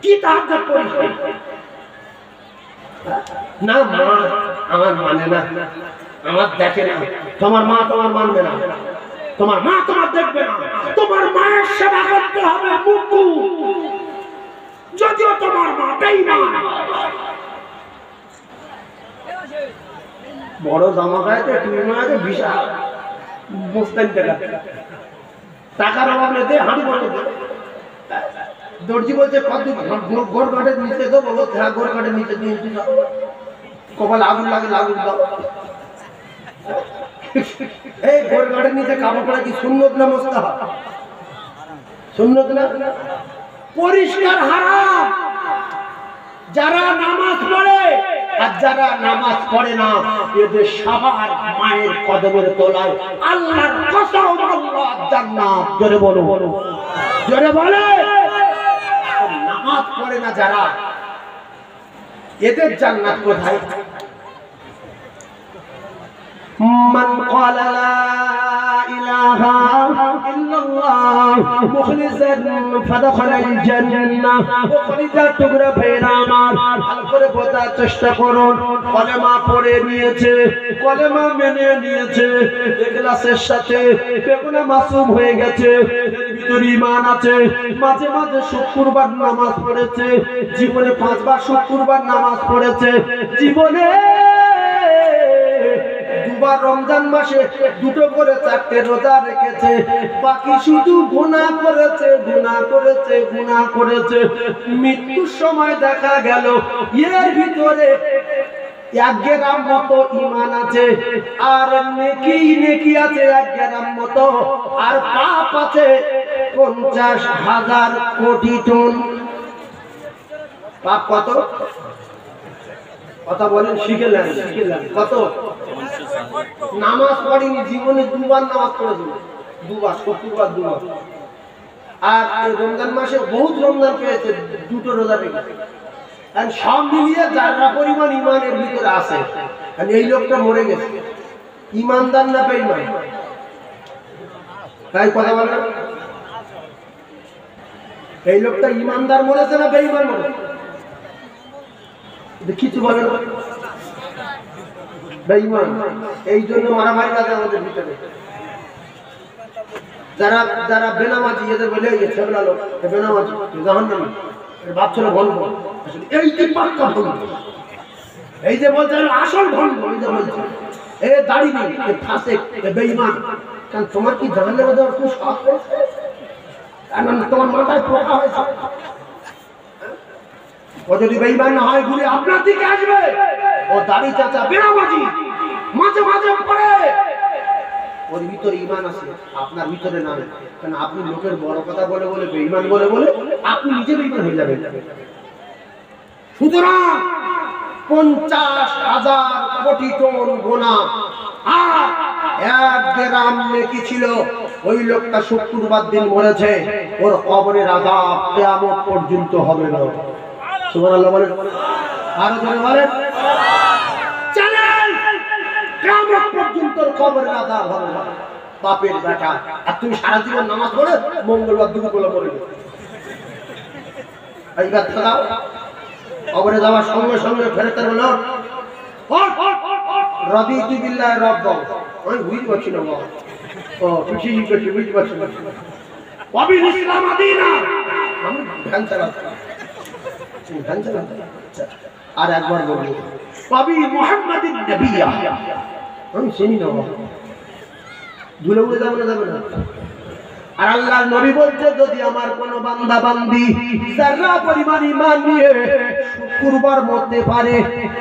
কি তাহাজ্জুদ করিস না? মা আমার মানে না, আমার দেখে না, তোমার মা তোমার মানবে না, তোমার মা তোমার দেখবে না, তোমার মায়ের সেবা করতে হবে মুখ্য, যদিও তোমার মা বেঈমান। বড় জামা গায়ে তুমি মায়ের বিশাল বস্তান টাকার অভাব নেই, হাঁটু বড় দর্জি বলছে গোর কাঠের নিচে দেবো, হ্যাঁ গোর কাঠের নিচে দিয়ে কপালে আগুন লাগে, আগুন দাও। এই গোর কাঠের নিচে কাপড় পরা কি সুন্নত না মুস্তাহাব? সুন্নত না, পরিষ্কার হারাম। যারা নামাজ পড়ে আর যারা নামাজ পড়ে না, এদের সবার মায়ের কদমের তলায় আল্লাহর কসম আল্লাহ জান্নাত। জোরে বলো, জোরে বলে। নামাজ পড়ে না যারা, এদের জান্নাত কোথায়? মান ক্বালা লা ইলাহা ইল্লাল্লাহ মুখলিসান ফাদখালাল জান্নাহ। ওখানে টুকরা ভাইরা আমার, ভালো করে বোঝার চেষ্টা করুন। কলেমা পড়ে নিয়েছে, কলেমা মেনে নিয়েছে, ইখলাসের সাথে বেগুনা মাসুম হয়ে গেছে, এর ভিতরে ঈমান আছে। মাঝে মাঝে শুক্রবার নামাজ পড়েছে, জীবনে 5 বার শুক্রবার নামাজ পড়েছে, জীবনে দুবার রমজান মাসে 2টো করে 4টে রোজা রেখেছে, বাকি শুধু গুনাহ করেছে, গুনাহ করেছে, গুনাহ করেছে। মৃত্যুর সময় দেখা গেল এর ভিতরে 1 গ্রাম মতো ঈমান আছে, আর নেকি আছে 1 গ্রাম মতো, আর পাপ আছে 50,000 কোটি টন। পাপ কত? কথা বলেন, শিখেলেন কত? নামাজ পড়িনি, জীবনে 2বার নামাজ পড়েছিল, 2বার শুক্রবার 2বার। আর রমজান মাসে বহুত রমজান পেয়েছে, 2টো রোজা রেখেছে। আর সব মিলিয়ে যারা পরিমাণ ঈমানের ভিতরে আছে, আর এই লোকটা মরে গেছে, ঈমানদার না বেঈমান? তাই কথা বলেন, এই লোকটা ঈমানদার মরেছে না বেঈমান মরেছে? কিছু বলেন বেঈমান। এই জন্য মারামারি লাগে আমাদের ভিতরে। যারা যারা বেনামাজি, এদের বলে এই ছেবলা লোক বেনামাজি, জাহান্নামী, এর বাপ ছিল ভণ্ড। এই যে পাক্কা ভণ্ড, এই যে বলতে আসল ভণ্ড, এই যে বলছে এ দাড়ি নেই, এ ফাসেক, এ বেঈমান। কারণ তোমার কি জাহান্নামে যাওয়ার খুব শখ হয়েছে? কারণ তোমার মাথায় পোকা হয়েছে। ও যদি বেঈমান না হয়, ঘুরে আপনার দিকে আসবে। ও দাড়ি চাচা বেনামাজি, মাঝে মাঝে পড়ে, ওর ভিতরে ঈমান আছে, আপনার ভিতরে নাই। কারণ আপনি লোকের বড় কথা বলে বলে, বেঈমান বলে বলে আপনি নিজে বেঈমান হয়ে যাবেন। সুতরাং 50,000 কোটি টন গুনাহ আর 1 গ্রাম নেকি ছিল। ওই লোকটা শুক্রবার দিন মরেছে, ওর কবরের আযাব কিয়ামত পর্যন্ত হবে না। সুবহানাল্লাহ বলেন, আরো জোরে বলেন। চলেন, কিয়ামত পর্যন্ত কবরের আযাব হবে না। বাপের বেটা, আর তুমি সারা জীবন নামাজ পড়ে মঙ্গলবার দুপুর বেলা পড়ে গেছো। এইবার দাও, কবরে যাওয়ার সঙ্গে সঙ্গে ফেরেশতারা বলল, রাদিতু বিল্লাহি রাব্বা। আমি বুঝতে পারছি না বাবা। ও খুশি খুশি বুঝতে পারছি না। ওয়াবিল ইসলাম আদিনা। আমি ধ্যান চালাচ্ছি, ধ্যান চালাচ্ছি। আর একবার বলবো, ওয়াবি মুহাম্মাদিন নবিয়্যা। আমি চিনি না বাবা, ভুলে ভুলে যাবে না, যাবে না। আর আল্লাহর নবী বলছে যদি আমার কোন বান্দা বান্দি যারা পরিমাণ ঈমান নিয়ে শুক্রবার মরতে পারে,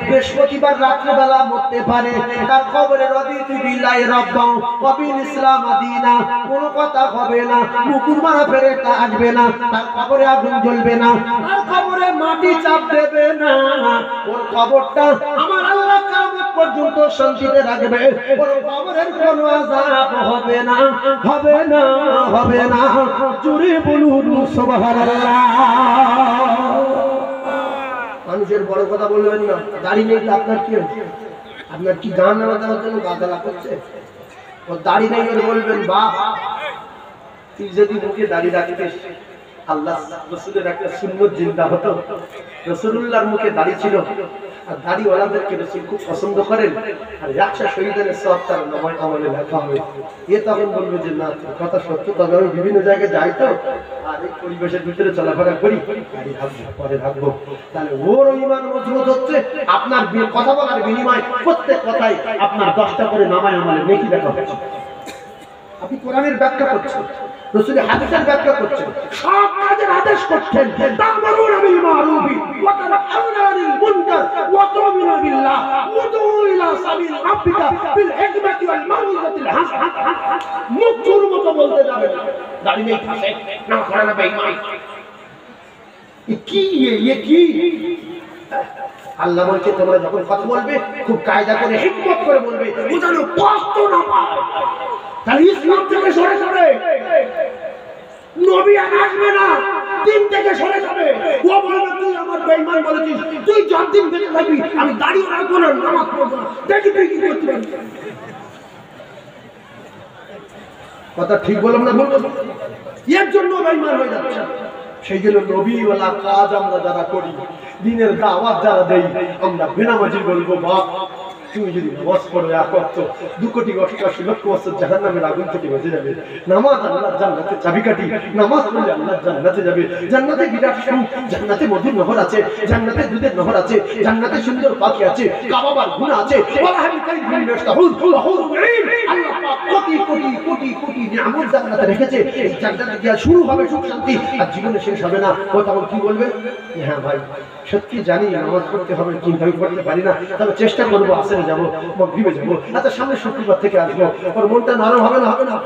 বৃহস্পতিবার রাত্রিবেলা মরতে পারে, তার কবরে রাদিতু বিল্লাহি রাব্বান ওয়া বিল ইসলাম দীনা, কোনো কথা হবে না, মুকুর মারা ফেরেশতা আসবে না, তার কবরে আগুন জ্বলবে না, তার কবরে মাটি চাপ দেবে না, ওর কবরটা আমার আল্লাহ কিয়ামত পর্যন্ত শান্তিতে রাখবে, ওর কবরের কোনো আযাব হবে না, হবে না, হবে না। জোরে বলুন সুবহানাল্লাহ। মানুষের বড় কথা বলবেন না, দাড়ি নেই আপনার কি হচ্ছে? আপনার কি গান নামাতে জন্য গাদালা করছে? ও দাড়ি নেই বলবেন বাপ, তুই যদি মুখে দাড়ি রাখতিস আল্লাহ রাসূলের একটা সুন্নাত জিন্দা হতো। রাসূলুল্লাহর মুখে দাড়ি ছিল, আর দাড়িওয়ালাদেরকে রাসূল খুব পছন্দ করেন, আর 100 শহীদের সওয়াব তার নামায় আমলে লেখা হবে। এ তখন বলবে যে না কথা সত্য, তবে আমি বিভিন্ন জায়গায় যাই তো আর এই পরিবেশের ভিতরে চলাফেরা করি, দাড়ি রাখবো পরে রাখবো, তাহলে ওর ঈমান মজবুত হচ্ছে। আপনার কথা বলার বিনিময়ে প্রত্যেক কথাই আপনার 10টা করে নামায় আমলে নেকি দেখা হচ্ছে। আপনি কোরআনের ব্যাখ্যা করছেন, রাসূলের হাদিসের ব্যাখ্যা করছেন, সব কাজের আদেশ করছেন, তা'মুরুনা বিল মারুফি ওয়া তানহাউনা আনিল মুনকার ওয়া তু'মিনুনা বিল্লাহ ওয়া তু'উ ইলা সাবিল রাব্বিকা বিল হিকমাতি ওয়াল মাউইযাতিল হাসানাহ। মুখের মতো বলতে যাবেন দাড়ি নেই থাকে না করে না বেঈমান, কি কি আল্লাহ বলছে তোমরা যখন কথা বলবে খুব কায়দা করে হিকমত করে বলবে, ও যেন কষ্ট না পায়। তাহলে ইসলাম থেকে সরে যাবে, নবী আসবে না, দিন থেকে সরে যাবে। ও বলবে তুই আমার বেঈমান বলেছিস, তুই যত দিন বেঁচে থাকবি আমি দাড়ি রাখবো না, নামাজ পড়বো না, দেখি তুই কি করতে পারবি। কথা ঠিক বললাম না ভুল বললাম? এর জন্য বেঈমান হয়ে যাচ্ছে। সেই জন্য নবীওয়ালা কাজ আমরা যারা করি, দিনের দাওয়াত যারা দেই, আমরা বেনামাজি বলবো বাপ তুমি যদি নামাজ পড়ো 2 কোটি 88 লক্ষ বছর জাহান্নামের আগুন থেকে বেঁচে যাবে। নামাজ আল্লাহর জান্নাতের চাবিকাঠি, নামাজ পড়লে আল্লাহর জান্নাতে যাবে। জান্নাতে বিরাট সুখ, জান্নাতে মধুর নহর আছে, জান্নাতে দুধের নহর আছে, জান্নাতে সুন্দর পাখি আছে, কাবাবার গুনাহ আছে, ওয়ালা হাবিতাই বিনাশতাহুল ওয়াহুরুল আইন। আল্লাহ পাক কোটি কোটি কোটি কোটি নিয়ামত জান্নাতে রেখেছে। এই জান্নাতে গিয়ে শুরু হবে সুখ শান্তি, আর জীবনে শেষ হবে না। ও তখন কি বলবে? হ্যাঁ ভাই সত্যি জানি নামাজ পড়তে হবে, কিন্তু আমি পড়তে পারি না, তবে চেষ্টা করবো, আসরে যাবো, মাগরিবে যাবো, আচ্ছা সামনে শুক্রবার থেকে আসবো। ওর মনটা নরম হবে না? হবে না?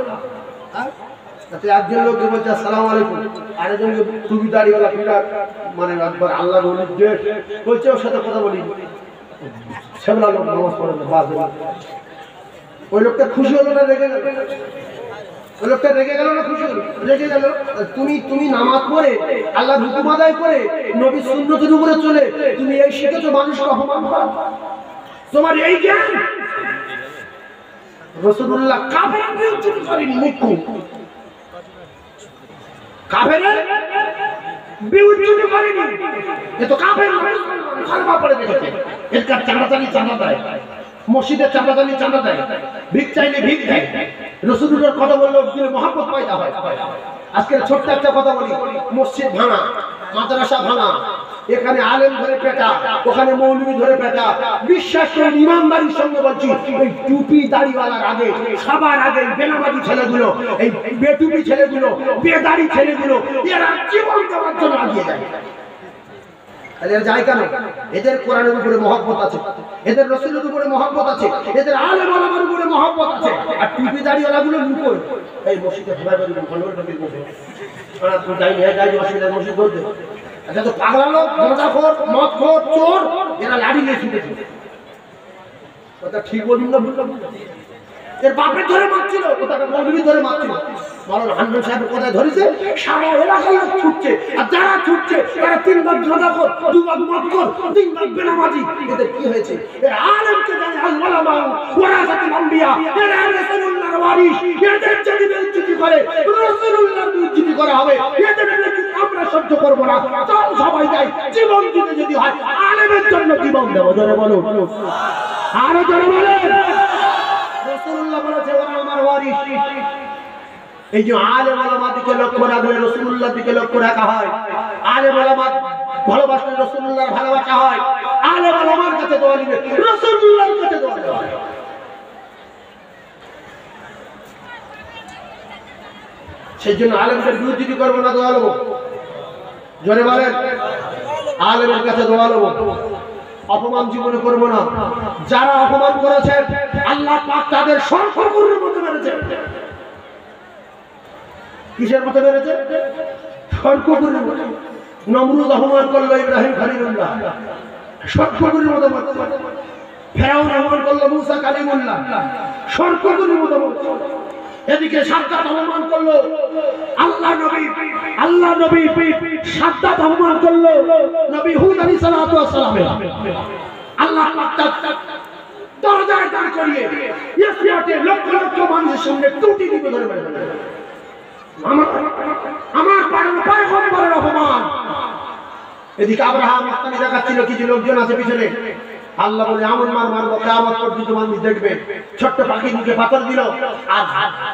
একজন লোককে বলছে আসসালামু আলাইকুম, আরেকজনকে টুপি দাড়িওয়ালা বিরাট মানে একবার আল্লাহর ওলির দেশ বলছে, ওর সাথে কথা বলি, সেগুলো লোক নামাজ পড়ে না, ওই লোকটা খুশি হলো না রেগে গেল? ওই লোকটা রেগে গেল না খুশি হলো? রেগে গেল। তুমি নামাজ পড়ে আল্লাহর হুকুম আদায় করে নবীর সুন্নতের উপরে চলে তুমি এই শিখেছো মানুষকে অপমান করা, তোমার এই জ্ঞান। রাসূলুল্লাহ কাফেরের বিরুদ্ধে করেনি, মুখ্য কাফেরের বিরুদ্ধে করেনি, এ তো কাফের খারবা পড়ে দেখেছে, এর কাছে চাঁদা দেয়, মসজিদে চাঁদা দেয়, ভিক চাইলে ভিক দেয়। রাসূলুল্লাহর কথা বললে মহব্বত পয়দা হয়। আজকে ছোট্ট একটা কথা বলি, মসজিদ ভাঙা, মাদ্রাসা ভাঙা, এখানে আলেম ধরে পেটা, ওখানে মৌলবি ধরে পেটা। বিশ্বাস করে ইমানদারির সঙ্গে বলছি, ওই টুপি দাড়িওয়ালার আগে, সবার আগে বেনামাজি ছেলেগুলো, এই বেটুপি ছেলেগুলো, বেদাড়ি ছেলেগুলো, এরা জীবন দেওয়ার জন্য আগিয়ে যায়। এদের যায় কেন? এদের কোরআনের উপরে মহব্বত আছে, এদের রাসূলের উপরে মহব্বত আছে, এদের আলেম ওলামার উপরে মহব্বত আছে। আর টুপি দাড়িওয়ালাগুলো লুকোয় এই মসজিদে ঘোরা করে ভন্ডল টুপির মধ্যে, ওরা তো যাই অসুবিধার মসজিদ বলতে। আচ্ছা তো পাগলা লোক, গাঁজাখোর, মদখোর, চোর, এরা লাঠি নিয়ে ছুটেছে। কথা ঠিক বলুন না ভুল? এর বাপের ধরে মারছিল, কোথাটা মৌলবি ধরে মারছিল। মাওলানা হান্নান সাহেব কোথায় ধরেছে? সারা এলাকার লোক ছুটছে, আর যারা ছুটছে তারা 3 ভাগ গাঁজাখোর, 2 ভাগ মদখোর, 3 ভাগ বেনামাজি। এদের কি হয়েছে? এরা আলেমকে জানে আল-উলামা ওয়ারাসাতুল আম্বিয়া, এরা রাসূলুল্লাহর ওয়ারিস। এদের যদি বেইজ্জতি করে রাসূলুল্লাহর বেইজ্জতি করা হবে, এদের বেইজ্জতি আমরা সহ্য করব না। চল সবাই যাই, জীবন দিতে যদি হয় আলেমের জন্য জীবন দেব। জোরে বলো, আরো জোরে বলো। রাসূলুল্লাহ বলেছে ওরা আমার ওয়ারিস। এই যে আলেম ওলামা দিকে লক্ষ্য রাখলে রাসূলুল্লাহর দিকে লক্ষ্য রাখা হয়। আলেম ওলামা ভালোবাসলে রাসূলুল্লাহর ভালোবাসা হয়। আলেম ওলামার কাছে দোয়া নিবে, রাসূলুল্লাহর কাছে দোয়া নেওয়া হয়। সেই জন্য আলেমদের বিরোধিতা করবো না, দোয়া নেবো। জোরে বলেন, আলেমের কাছে দোয়া নেবো। অপমান জীবনে করবো না। যারা অপমান করেছেন আল্লাহ পাক তাদের সর্বগুরুর মতো মেরেছে। কিসের মতো মেরেছে? সর্বগুরুর মতো। নমরুদ অপমান করলো ইব্রাহিম খলিলুল্লাহ, সর্বগুরুর মতো মেরেছে। ফেরাউন অপমান করলো মুসা কালিমুল্লাহ, সর্বগুরুর মতো মেরেছে। এদিকে সাদ্দাত অপমান করলো আল্লাহ নবী সাদ্দাত অপমান করলো নবী হুদ আলাইহিস সালাতু ওয়াস সালামের। আল্লাহ পাক দরজায় দাঁড় করিয়ে ইয়াসিয়াতে লক্ষ লক্ষ মানুষের সামনে টুটি দিবে ধরে মেরে আমার পয়গম্বরের অপমান। এদিকে আব্রাহাম মাস্তানি দেখাচ্ছিল, কিছু লোকজন আছে পিছনে। আল্লাহ বলে এমন মারবো কিয়ামত পর্যন্ত মানুষ দেখবে। ছোট্ট পাখি মুখে পাথর দিল, আর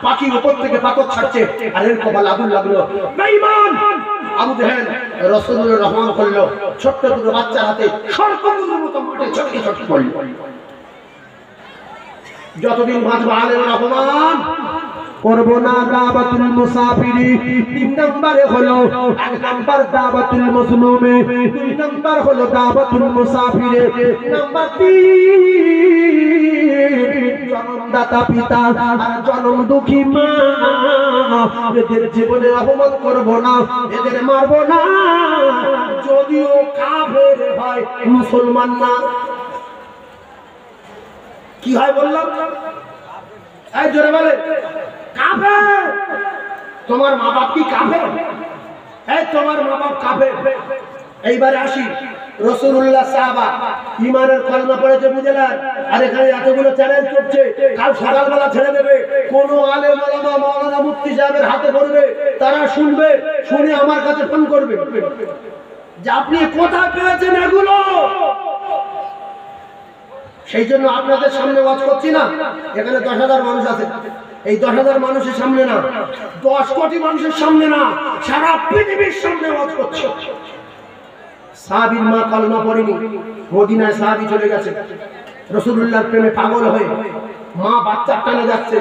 পাখির উপর থেকে পাথর ছাড়ছে, আর এর কপালে আগুন লাগলো। বেঈমান আবু জাহেল রাসূলুল্লাহ রহমান করলো, ছোট্ট দুটো বাচ্চার হাতে সর্পগুলোর মতো মাঠে ছটকে ছটকে পড়ল। যতদিন বাঁচবো আলেমের অপমান করব না। দাওয়াতুল মুসাফিরি 3 নম্বরে হলো, 1 নম্বর দাওয়াতুল মাজলুমে, 2 নম্বর হলো দাওয়াতুল মুসাফিরে, নাম্বার 3 জন্মদাতা পিতা আর জন্ম দুঃখী মা। এদের জীবনে অপমান করব না, এদের মারব না, যদিও কাফের হয়, মুসলমান না। কি হয় বললাম? এই জোরে বলে কাফের। তোমার মা বাপ কি কাফের? এই তোমার মা বাপ কাফের। এইবারে আসি, রাসূলুল্লাহ সাহাবা ঈমানের কলমা পড়েছে বুঝলেন, আর এখানে এতগুলো চ্যালেঞ্জ করছে, কাল সকালবেলা ছেড়ে দেবে। কোন আলেম ওলামা মাওলানা মুফতি সাহেবের হাতে পড়বে, তারা শুনবে, শুনে আমার কাছে ফোন করবে যে আপনি কোথায় পেয়েছেন এগুলো। সেই জন্য আপনাদের সামনে ওয়াজ করছি না। এখানে 10,000 মানুষ আছে, এই 10,000 মানুষের সামনে না, 10 কোটি মানুষের সামনে না, সারা পৃথিবীর সামনে ওয়াজ করছি। সাহাবীর মা কলমা পড়েনি, মদিনায় সাহাবী চলে গেছে রাসূলুল্লাহর প্রেমে পাগল হয়ে। মা বাচ্চা টানে যাচ্ছে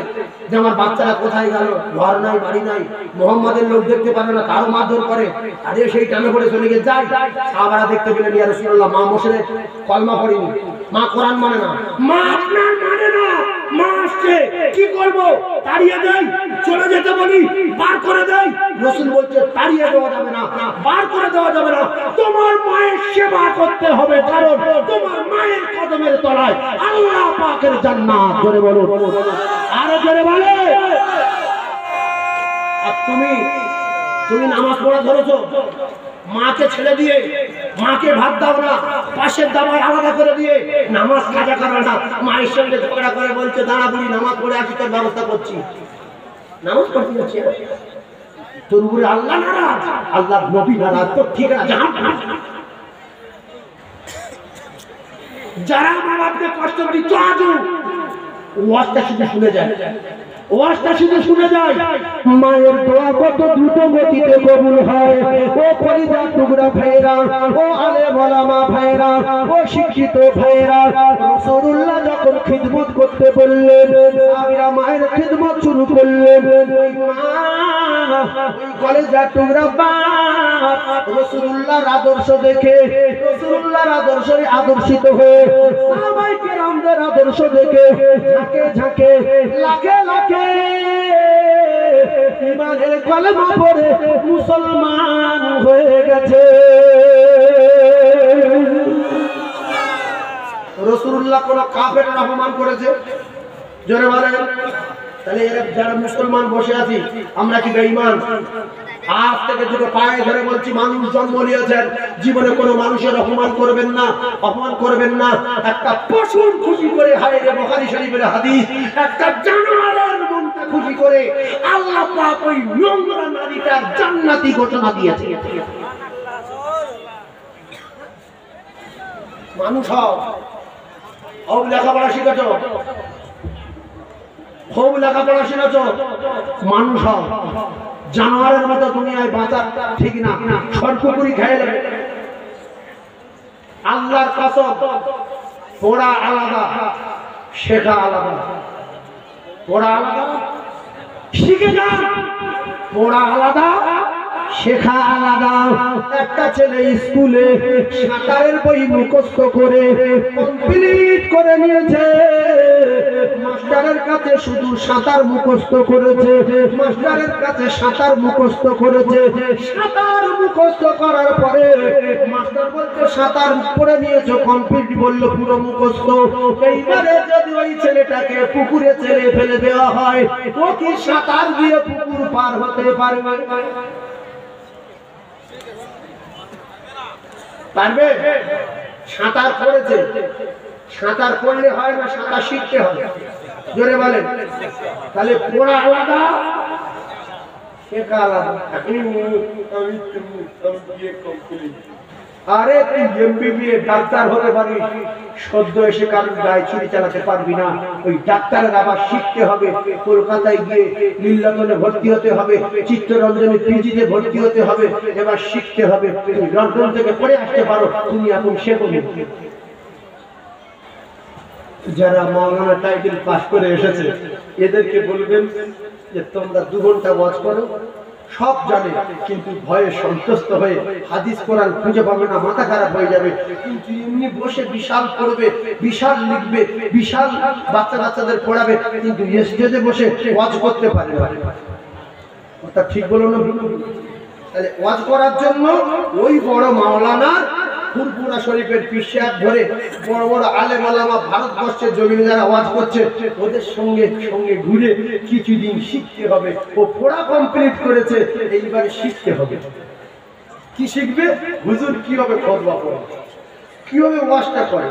যে আমার বাচ্চারা কোথায় গেল, ঘর নাই বাড়ি নাই, মুহাম্মাদের লোক দেখতে পারে না, তারও মারধর করে, আরে সেই টানে পড়ে চলে গিয়ে যায়। সাহাবারা দেখতে পেলেন ইয়া রাসূলুল্লাহ মা মুশরিক, কলমা পড়েনি, মা কোরআন মানে না, মা আপনার মানে না, মা আসছে কি করব, তাড়িয়ে দেই, চলে যেতে বলি, বার করে দেই। রাসূল বলছে তাড়িয়ে দেওয়া যাবে না, বার করে দেওয়া যাবে না, তোমার মায়ের সেবা করতে হবে, কারণ তোমার মায়ের কদমের তলায় আল্লাহ পাকের জান্নাত। জোরে বলো, আরো জোরে বলে। আর তুমি নামাজ পড়া ধরেছো, মাকে ছেড়ে দিয়ে, মাকে ভাত দাও না, পাশের দাবায় আলাদা করে দিয়ে নামাজ কাজা করো না। মায়ের সঙ্গে ঝগড়া করে বলছে দাঁড়া বুড়ি নামাজ পড়ে আসি, তোর ব্যবস্থা করছি। নামাজ পড়তে যাচ্ছি, তোর উপরে আল্লাহ নারাজ, আল্লাহ নবী নারাজ, তো ঠিক আছে। যারা মা বাপকে কষ্ট দিচ্ছ আজও ওয়াজটা শুধু শুনে যায়, ওয়াজটা শুধু শুনে যায়। মায়ের দোয়া কত দ্রুত গতিতে কবুল হয়। ও কলিজার টুকরা ভাইরা, ও আলেম ওলামা ভাইরা, ও শিক্ষিত ভাইরা, রাসূলুল্লাহ যখন খিদমত করতে বললেন, সাহাবীরা মায়ের খিদমত শুরু করলেন। ওই মা, ওই কলিজার টুকরা বাপ রাসূলুল্লাহর আদর্শ দেখে, রাসূলুল্লাহর আদর্শে আদর্শিত হয়ে, সাহাবায়ে কেরামদের আদর্শ দেখে ঝাঁকে ঝাঁকে, লাখে লাখে ঈমানের কলমা পড়ে মুসলমান হয়ে গেছে। রাসূলুল্লাহ কোন কাফেরের অপমান করেছে? জোরে বলেন। তাহলে এরা যারা মুসলমান বসে আছি, আমরা কি বেঈমান? আজ থেকে দুটো পায়ে ধরে বলছি, মানুষ জন্ম নিয়েছেন, জীবনে কোনো মানুষের অপমান করবেন না, অপমান করবেন না। একটা পশুর খুশি করে, হায় রে বুখারী শরীফের হাদিস, একটা জানোয়ারের মনটা খুশি করে আল্লাহ পাক ওই নোংরা নারীটার জান্নাতি ঘোষণা দিয়েছে। মানুষ হও, খুব লেখাপড়া শিখেছ, খুব লেখাপড়া শিখেছ, মানুষ হও। জানোয়ারের মতো দুনিয়ায় বাঁচা ঠিক না, সর্বপুরি খেয়ে যাবে। আল্লাহর কসম, পড়া আলাদা, শেখা আলাদা। পড়া আলাদা, শিখে যান, পড়া আলাদা, শেখা আলাদা। একটা ছেলে স্কুলে সাঁতারের বই মুখস্থ করে কমপ্লিট করে নিয়েছে, মাস্টারের কাছে শুধু সাঁতার মুখস্থ করেছে, মাস্টারের কাছে সাঁতার মুখস্থ করেছে। সাঁতার মুখস্থ করার পরে মাস্টার বলছে সাঁতার পড়ে নিয়েছো কমপ্লিট, বললো পুরো মুখস্থ। এইবারে যদি ওই ছেলেটাকে পুকুরে ছেড়ে ফেলে দেওয়া হয়, ও কি সাঁতার দিয়ে পুকুর পার হতে পারবে? পারবে? সাঁতার পড়েছে, সাঁতার পড়লে হয় না, সাঁতার শিখতে হবে। জোরে বলেন। তাহলে পড়া আলাদা, শেখা আলাদা। আরে তুই এমবিবিএস ডাক্তার হতে পারিস, সদ্য এসে কারোর গায়ে ছুরি চালাতে পারবি না। ওই ডাক্তারের আবার শিখতে হবে, কলকাতায় গিয়ে নীলরতনে ভর্তি হতে হবে, চিত্তরঞ্জনে পিজিতে ভর্তি হতে হবে, এবার শিখতে হবে। তুমি লন্ডন থেকে পড়ে আসতে পারো, তুমি এখন শেখো। যারা মাওলানা টাইটেল পাস করে এসেছে এদেরকে বলবেন যে তোমরা 2 ঘন্টা ওয়াজ করো, সব জানে কিন্তু ভয়ে সন্তুষ্ট হয়ে হাদিস কোরআন খুঁজে পাবে না, মাথা খারাপ হয়ে যাবে। কিন্তু এমনি বসে বিশাল পড়বে, বিশাল লিখবে, বিশাল বাচ্চাদের পড়াবে, কিন্তু স্টেজে বসে ওয়াজ করতে পারে না। ওটা ঠিক বলো না? তাহলে ওয়াজ করার জন্য ওই বড় মাওলানা ফুরফুরা শরীফের পিশাব ধরে বড় বড় আলেম ওলামা ভারতবর্ষের জমিনে যারা ওয়াজ করছে ওদের সঙ্গে সঙ্গে ঘুরে কিছুদিন শিখতে হবে। ও পড়া কমপ্লিট করেছে, এইবারে শিখতে হবে। কি শিখবে? হুজুর কিভাবে খুতবা পড়ে, কিভাবে ওয়াজটা করে,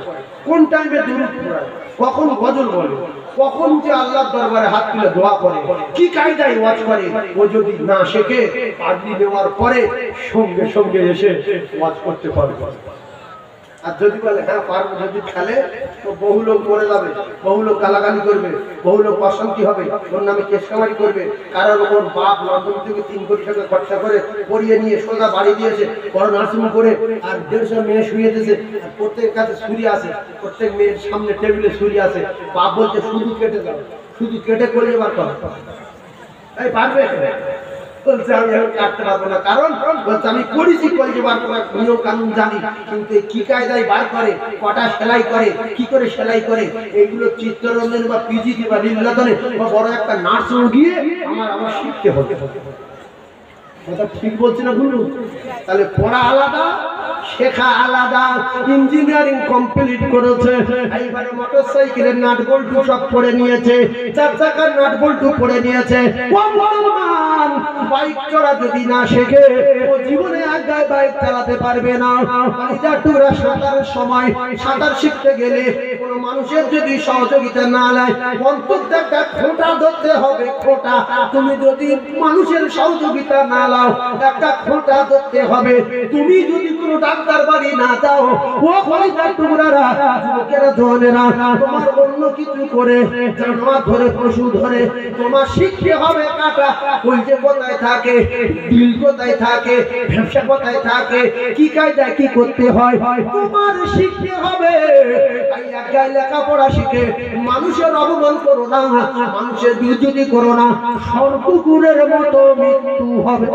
কোন টাইমে দুরূদ পড়ায়, কখন গজল বলে, কখন যে আল্লাহর দরবারে হাত তুলে দোয়া করে, কি কায়দায় ওয়াজ করে। ও যদি না শেখে, পাগড়ি নেওয়ার পরে সঙ্গে সঙ্গে এসে ওয়াজ করতে পারবে। আর যদি বলে হ্যাঁ পারবো, যদি খেলে তো বহু লোক মরে যাবে, বহু লোক গালাগালি করবে, বহু লোক অশান্তি হবে, ওর নামে কেস কামারি করবে। কারণ ওর বাপ লন্ডন থেকে 3 কোটি টাকা খরচা করে পড়িয়ে নিয়ে সোজা বাড়ি দিয়েছে, বড় নার্সিং করে, আর 150 মেয়ে শুয়ে দিয়েছে। প্রত্যেকের কাছে ছুরি আছে, প্রত্যেক মেয়ের সামনে টেবিলে ছুরি আছে। বাপ বলছে শুধু কেটে দাও, শুধু কেটে করে বার করো। এই পারবে? বলছে আমি এখন কাটতে পারবো না, কারণ বলছে আমি করেছি কলেজে বার করার নিয়ম কানুন জানি, কিন্তু কি কায়দায় বার করে, কটা সেলাই করে, কি করে সেলাই করে, এইগুলো চিত্তরঞ্জন বা পিজিতে বা নীলরতনে বা বড় একটা নার্সিং গিয়ে আমার শিখতে হবে। কথা ঠিক বলছি না ভুল? তাহলে পড়া আলাদা, শেখা আলাদা। ইঞ্জিনিয়ারিং কমপ্লিট করেছে, এইবারে মোটরসাইকেলের নাট বল্টু সব পড়ে নিয়েছে, 4 চাকার নাট বল্টু পড়ে নিয়েছে। বাইক চড়া যদি না শেখে, ও জীবনে একগায় বাইক চালাতে পারবে না। টুকরা সাঁতারের সময় সাঁতার শিখতে গেলে কোনো মানুষের যদি সহযোগিতা না নেয়, অন্তত একটা খোঁটা ধরতে হবে। খোঁটা তুমি যদি মানুষের সহযোগিতা না নাও, একটা খোঁটা ধরতে হবে। তুমি যদি কোনো ডাক্তার বাড়ি না যাও, ও কলিজার টুকরারা, যুবকেরা জওয়ানেরা, তোমার অন্য কিছু করে জানোয়ার ধরে, পশু ধরে, তোমার শিখতে হবে কাটা কলজে কোথায় থাকে, দিল কোথায় থাকে, ব্যবসা কোথায় থাকে, কি কায়দায় কি করতে হয়, তোমার শিখতে হবে। তাই একগায় লেখাপড়া শিখে মানুষের অপমান করো না, মানুষের বিরুদ্ধে করো না, সর্বকুকুরের মতো মৃত্যু হবে।